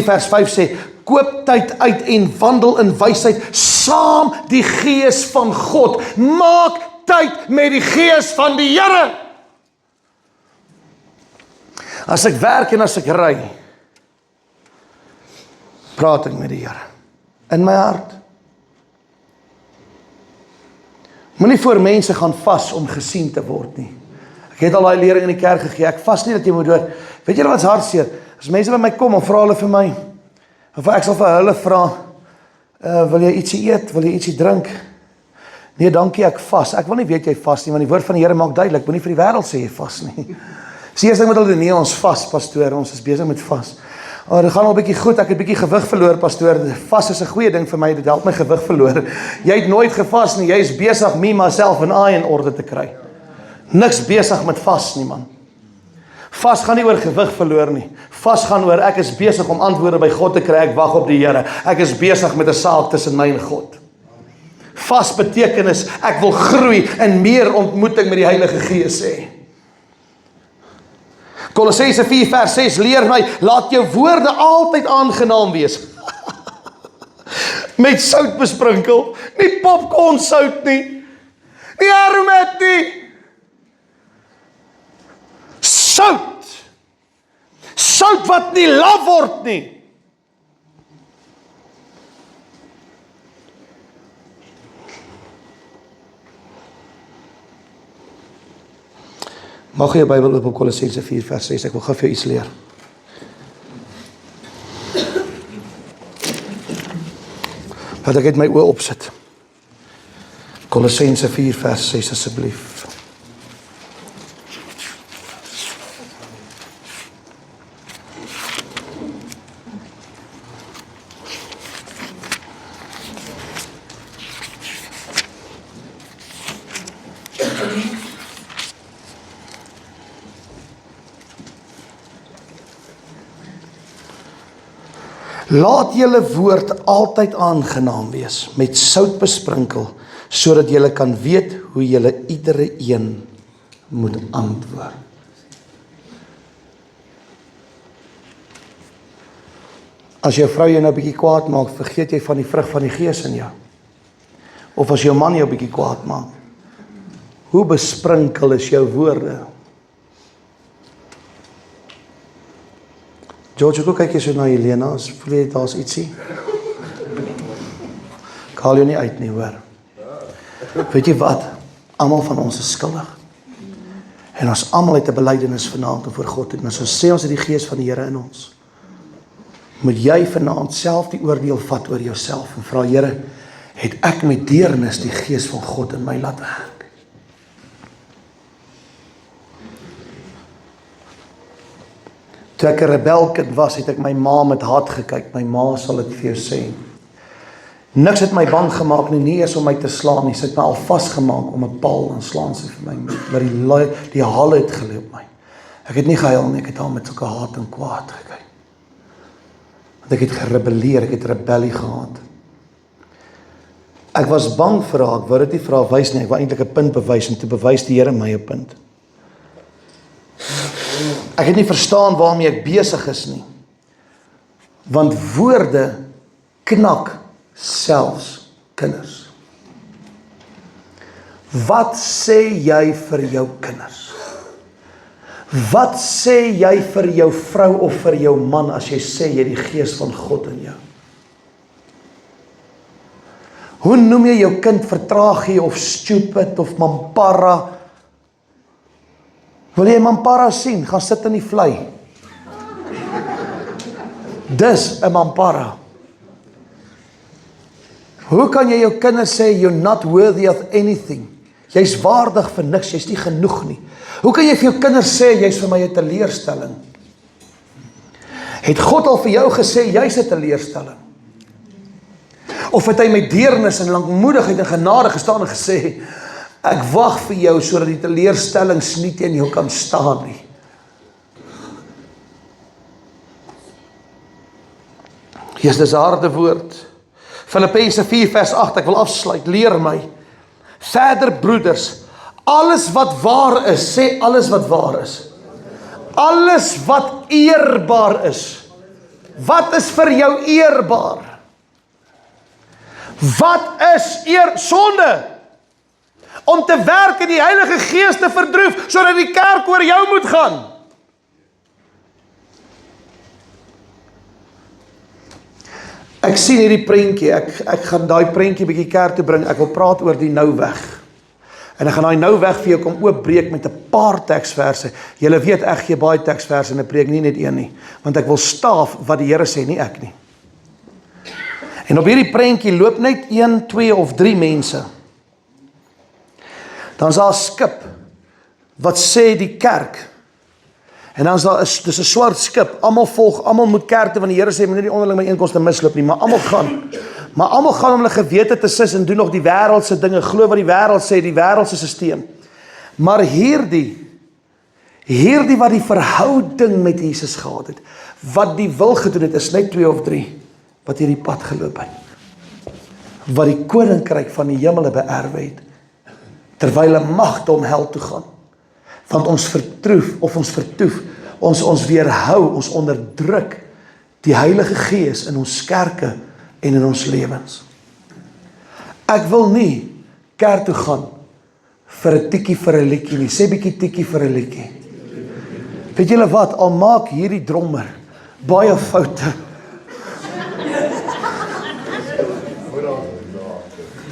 vers 5 sê, koop tyd uit en wandel in wysheid, saam die gees van God. Maak tyd met die gees van die Here. As ek werk en as ek ry, praat ek met die Here. In my hart. Moenie voor mense gaan vas om gesien te word nie. Ek het al daai lering in die kerk gegee, ek vas nie dat jy moet hoor. Weet julle wat's hartseer? As mense by my kom en vra hulle vir my, of ek sal vir hulle vra, wil jy ietsie eet, wil jy ietsie drink? Nee, dankie, ek vas. Ek wil nie weet jy vas nie, want die woord van die Here maak duidelik, moenie vir die wêreld sê jy vas nie. Dis eers ding met hulle doen, nee, ons vas, pastoor, ons is besig met vas. Dit gaan al 'n bietjie goed, ek het 'n bietjie gewig verloor, pastoor. Vas is 'n goeie ding vir my, dit help my gewig verloor. Jy het nooit gevas nie, jy is besig me, myself en I in orde te kry. Niks besig met vas nie, man. Vas gaan nie oor gewig verloor nie. Vas gaan oor, ek is besig om antwoorde by God te kry, ek wag op die Here. Ek is besig met 'n saak tussen my en God. Vas beteken is, ek wil groei en meer ontmoeting met die Heilige Gees hê. Kolossense 4 vers 6, leer my, laat jou woorde altyd aangenaam wees. Met sout besprinkel, nie popcorn sout nie, nie aromat nie. Sout. Sout wat nie laf word nie. Mag jy jou Bybel oop op Kolossense 4 vers 6, ek wil gou vir jou iets leer. Laat ek net my oë opsit. Kolossense 4 vers 6 asseblief. Laat julle woord altyd aangenaam wees, met sout besprinkel, sodat julle kan weet hoe julle iedere een moet antwoord. As jou vrou jou nou 'n bietjie kwaad maak, vergeet jy van die vrug van die Gees in jou. Of as jou man jou 'n bietjie kwaad maak, hoe besprinkel is jou woorde? George, hoe kyk jy so na Helena? Voel jy daar's ietsie? Ek haal jou nie uit nie, hoor. Weet jy wat? Almal van ons is skuldig. En ons almal het 'n belydenis vanaand voor God. En as ons sê ons het die Gees van die Here in ons, moet jy vanaand self die oordeel vat oor jouself en vra, Here, het ek met deernis die Gees van God in my laat werk? Toe ek 'n rebelkind was, het ek my ma met haat gekyk. My ma sal dit vir jou sê. Niks het my bang gemaak nie eens om my te slaan nie. Sy het my al vasgemaak om 'n paal en slaan sy vir my. Maar die haal het geloop my. Ek het nie gehuil nie, ek het haar met sulke haat en kwaad gekyk. Want ek het gerebelleer, ek het rebellie gehad. Ek was bang vir haar, ek wou dit nie vir haar wys nie, ek wou eintlik 'n punt bewys en toe bewys die Here my 'n punt. Ek het nie verstaan waarmee ek besig is nie. Want woorde knak selfs kinders. Wat sê jy vir jou kinders? Wat sê jy vir jou vrou of vir jou man as jy sê jy die Gees van God in jou? Hoe noem jy jou kind vertraagie of stupid of mampara? Wil jy mampara sien? Gaan sit in die vlei. Dis 'n mampara. Hoe kan jy jou kinders sê, you're not worthy of anything? Jy's waardig vir niks, jy's nie genoeg nie. Hoe kan jy vir jou kinders sê, jy's vir my 'n teleurstelling? Het God al vir jou gesê, jy's 'n teleurstelling? Of het hy met deernis en lankmoedigheid en genade gestaan en gesê, ek wag vir jou sodat die teleurstellings nie teen jou kan staan nie. Hier is dis 'n harde woord. Filippense 4 vers 8, ek wil afsluit, leer my. Verder broeders, alles wat waar is, sê alles wat waar is. Alles wat eerbaar is. Wat is vir jou eerbaar? Wat is sonde? Om te werk en die Heilige Gees te verdroef, sodat die kerk oor jou moet gaan. Ek sien hierdie prentjie, ek gaan daai prentjie bietjie kerk toe bring, ek wil praat oor die nou weg. En ek gaan daai nou weg vir jou kom oopbreek met 'n paar teksverse. Julle weet ek gee baie teksverse en ek preek nie net een nie, want ek wil staaf wat die Here sê, nie ek nie. En op hierdie prentjie loop net 1, 2 of 3 mense. Dan is daar 'n skip wat sê die kerk. En dan is daar dis 'n swart skip. Almal volg, almal moet kerk toe, want die Here sê moenie die onderling byeenkomste misloop nie, maar almal gaan. Maar almal gaan om hulle gewete te sis en doen nog die wêreldse dinge, glo wat die wêreld sê, die wêreldse stelsel. Maar hierdie wat die verhouding met Jesus gehad het, wat die wil gedoen het, is net 2 of 3 wat hierdie pad geloop het. Wat die koninkryk van die hemele beerwe het, terwyl 'n magte om hel toe gaan. Want ons vertoef, ons weerhou, ons onderdruk die Heilige Gees in ons kerke en in ons lewens. Ek wil nie kerk toe gaan vir 'n tikkie vir 'n liedjie nie. Sê bietjie tikkie vir 'n liedjie. Weet julle wat, al maak hierdie drummer baie foute,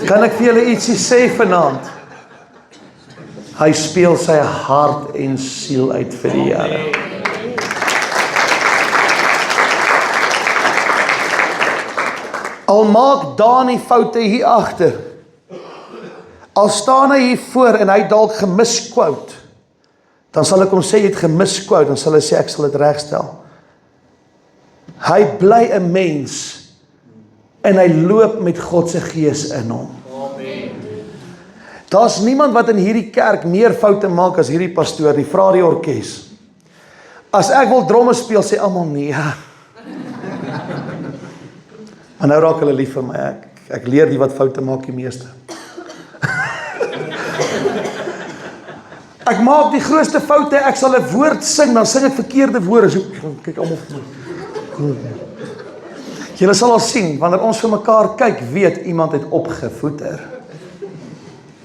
kan ek vir julle ietsie sê vanaand? Hy speel sy hart en siel uit vir die Here. Al maak Dani foute hier agter, al staan hy hier voor en hy dalk gemisquote, dan sal ek hom sê, jy het gemisquote, dan sal hy sê, ek sal dit regstel. Hy bly 'n mens, en hy loop met God se Gees in hom. Daar's niemand wat in hierdie kerk meer foute maak as hierdie pastoor, die vra die orkes. As ek wil dromme speel, sê almal nee. Maar nou raak hulle lief vir my, ek leer die wat foute maak die meeste. Ek maak die grootste foute, ek sal 'n woord sing, dan sing ek verkeerde woorde, so kyk almal vir my. Julle sal al sien, wanneer ons vir mekaar kyk, weet iemand het opgevoeder.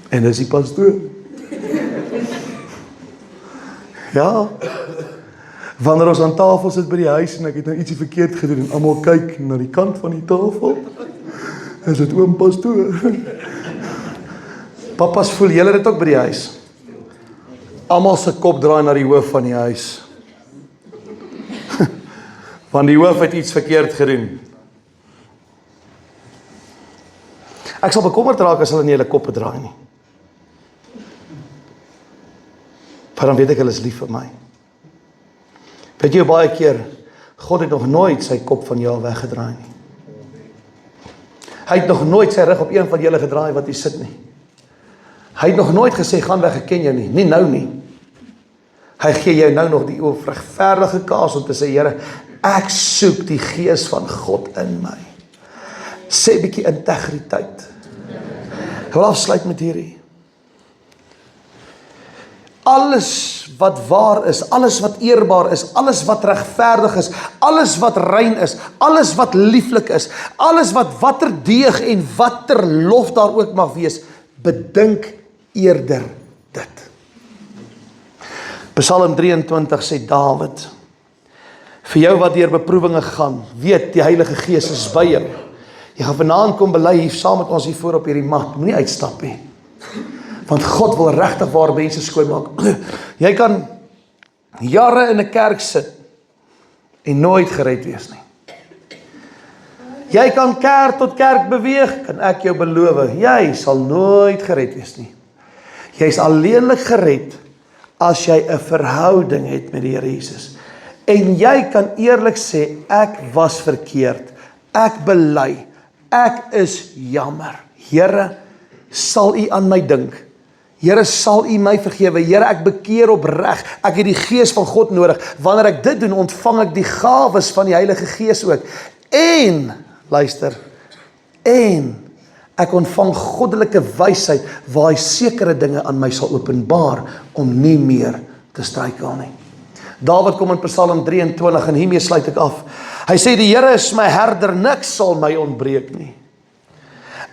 En dis die pastoor. Ja. Wanneer ons aan tafel sit by die huis en ek het nou ietsie verkeerd gedoen en almal kyk na die kant van die tafel, is dit oom pastoor. Papas voel julle dit ook by die huis? Almal se kop draai na die hoof van die huis. Want die hoof het iets verkeerd gedoen. Ek sal bekommerd raak as hulle nie hulle koppe draai nie. Maar dan weet ek hulle is lief vir my. Weet jy baie keer, God het nog nooit sy kop van jou weggedraai nie. Hy het nog nooit sy rug op een van julle gedraai wat hier sit nie. Hy het nog nooit gesê, gaan weg, ek ken jou nie. Nie nou nie. Hy gee jou nou nog die regverdige kaas om te sê, Here, ek soek die Gees van God in my. Sê bietjie integriteit. Ek wil afsluit met hierdie. Alles wat waar is, alles wat eerbaar is, alles wat regverdig is, alles wat rein is, alles wat lieflik is, alles wat watter deeg en watter lof daar ook mag wees, bedink eerder dit. Psalm 23 sê Dawid, vir jou wat deur beproewinge gaan, weet die Heilige Gees is by jou. Jy gaan vanaand kom bely hier saam met ons hier voor op hierdie mat, moenie uitstap nie. Want God wil regtig waar mense skoonmaak. Jy kan jare in 'n kerk sit en nooit gered wees nie. Jy kan kerk tot kerk beweeg, kan ek jou beloof, jy sal nooit gered wees nie. Jy is alleenlik gered as jy 'n verhouding het met die Here Jesus. En jy kan eerlik sê, ek was verkeerd, ek bely, ek is jammer. Here, sal U aan my dink? Here, sal U my vergewe? Here, ek bekeer opreg. Ek het die Gees van God nodig. Wanneer ek dit doen, ontvang ek die gawes van die Heilige Gees ook. En, luister, en ek ontvang goddelike wysheid waar hy sekere dinge aan my sal openbaar om nie meer te struikel nie. Dawid kom in Psalm 23 en hiermee sluit ek af. Hy sê, die Here is my herder, niks sal my ontbreek nie.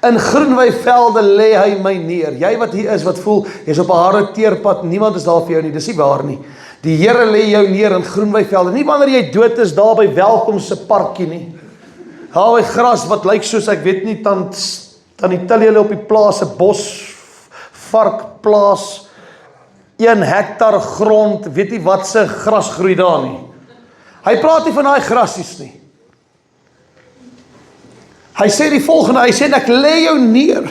In groenwy velde lê hy my neer. Jy wat hier is, wat voel, jy's op 'n harde teerpad, niemand is daar vir jou nie, dis nie waar nie. Die Here lê jou neer in groenwy velde, nie wanneer jy dood is daar by Welkom se parkie nie. Daai gras wat lyk soos, ek weet nie, tannie Tilly hulle op die plaas, 'n bos, varkplaas, 1 hektar grond, weet nie wat se gras groei daar nie. Hy praat nie van daai grasies nie. Hy sê die volgende, hy sê, ek lê jou neer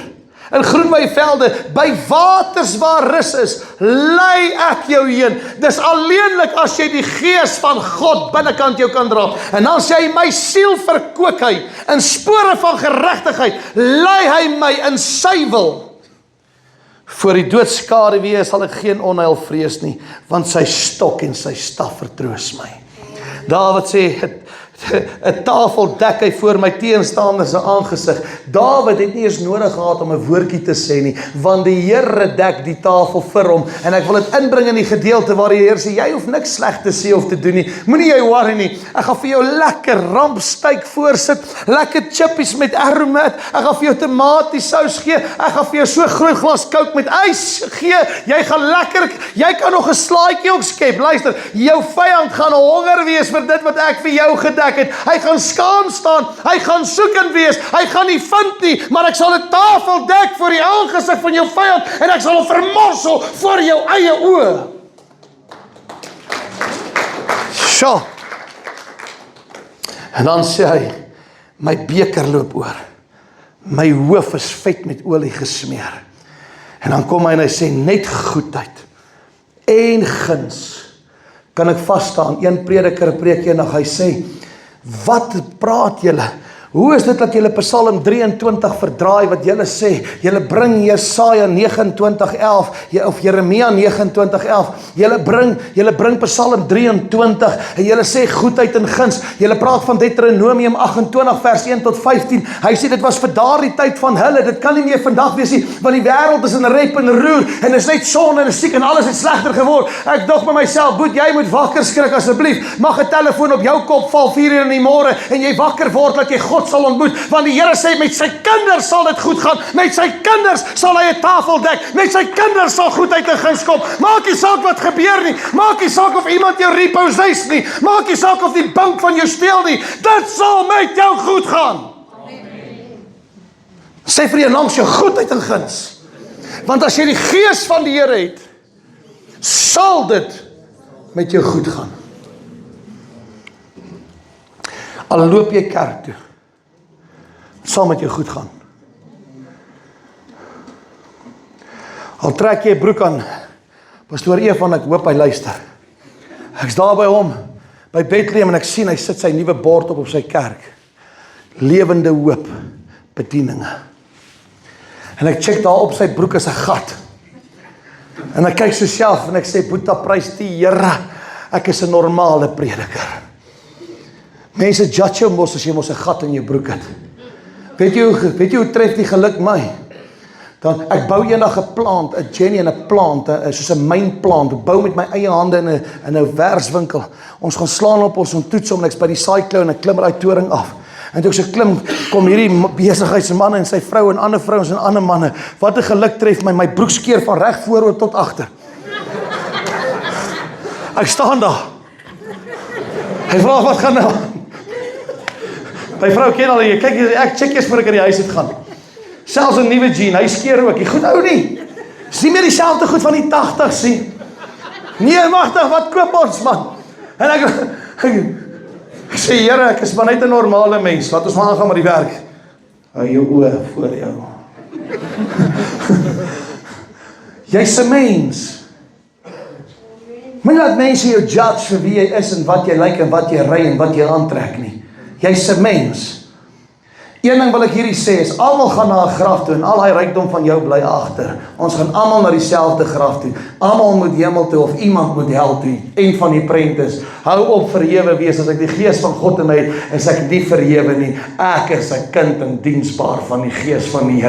in groenwy velde, by waters waar rus is, lei ek jou heen. Dis alleenlik as jy die Gees van God binnekant jou kan dra. En dan sê hy, my siel verkoop hy, in spore van geregtigheid, lei hy my in sy wil. Voor die doodskaduwee sal ek geen onheil vrees nie, want sy stok en sy staf vertroos my. Dawid sê, 'n tafel dek hy voor my teenstanders se aangesig. Dawid het nie eens nodig gehad om 'n woordjie te sê nie, want die Here dek die tafel vir hom. En ek wil dit inbring in die gedeelte waar die Here sê, jy hoef niks sleg te sê of te doen nie. Moenie jy worry nie. Ek gaan vir jou lekker rampsteak voorsit, lekker chippies met aromat. Ek gaan vir jou tomatiesous gee. Ek gaan vir jou so groot glas Coke met ys gee. Jy gaan lekker, jy kan nog 'n slaaitjie ook skep. Luister, jou vyand gaan honger wees vir dit wat ek vir jou gedek het. Hy gaan skaam staan, hy gaan soekend wees, hy gaan nie vind nie, maar ek sal 'n tafel dek voor die aangesig van jou vyand en ek sal hom vermorsel voor jou eie oë. Sjoe. En dan sê hy, my beker loop oor. My hoof is vet met olie gesmeer. En dan kom hy en hy sê, net goedheid en guns kan ek vasstaan. Een prediker preek eendag, hy sê, wat praat julle? Hoe is dit dat julle Psalm 23 verdraai wat julle sê? Julle bring Jesaja 29:11 of Jeremia 29:11. Julle bring Psalm 23 en julle sê goedheid en guns. Julle praat van Deuteronomium 28 vers 1 tot 15. Hy sê dit was vir daardie tyd van hulle. Dit kan nie meer vandag wees nie, want die wêreld is in rep en roer en is net sonde en siek en alles het slegter geword. Ek dog by myself, boet, jy moet wakker skrik asseblief. Mag 'n telefoon op jou kop val 4 uur in die môre en jy wakker word dat jy God sal ontmoet, want die Here sê met sy kinders sal dit goed gaan, met sy kinders sal hy 'n tafel dek, met sy kinders sal goedheid en guns kom. Maak nie saak wat gebeur nie, maak nie saak of iemand jou repossess nie, maak nie saak of die bank van jou steel nie, dit sal met jou goed gaan. Sê vir jou langs jou goedheid en guns, want as jy die gees van die Here het, sal dit met jou goed gaan. Al loop jy kerk toe, sal met jou goed gaan. Al trek jy 'n broek aan, pastoor Evan, ek hoop hy luister. Ek's daar by hom, by Bethlehem, en ek sien hy sit sy nuwe bord op sy kerk. Lewende hoop, bedieninge. En ek check daar op sy broek is 'n gat. En ek kyk so self en ek sê, Boeta, prys die Here, ek is 'n normale prediker. Mense judge jou mos as jy mos 'n gat in jou broek het. Weet jy hoe tref die geluk my? Dan, ek bou eendag 'n plant, 'n Jenny en 'n plant, soos 'n mynplant, ek bou met my eie hande in 'n verswinkel. Ons gaan slaan op ons toets om, ek's by die saaiklou en ek klim uit toring af. En toe ek so klim, kom hierdie besigheidsmanne en sy vrou en ander vrouens en ander manne. Wat 'n geluk tref my broek skeer van reg vooroor tot agter. Ek staan daar. Hy vra wat gaan nou? My vrou ken al, kyk, ek check eers voor ek in die huis het gaan. Selfs 'n nuwe jean, hy skeer ook. Die goed ou nie. Dis nie meer dieselfde goed van die 80's nie. Nee, magtig, wat koop ons man? En ek sê, Here, ek is maar net 'n normale mens. Laat ons maar aangaan met die werk. Hou jou oë voor jou. Jy's 'n mens. Moenie laat mense jou judge vir wie jy is en wat jy lyk en wat jy ry en wat jy aantrek nie. Jy's 'n mens. Een ding wil ek hierdie sê is, almal gaan na 'n graf toe en al daai rykdom van jou bly agter. Ons gaan almal na dieselfde graf toe. Almal moet hemel toe of iemand moet hel toe. Een van die prent is, hou op verhewe wees. As ek die gees van God in my het, is ek nie verhewe nie. Ek is 'n kind en diensbaar van die gees van die Here.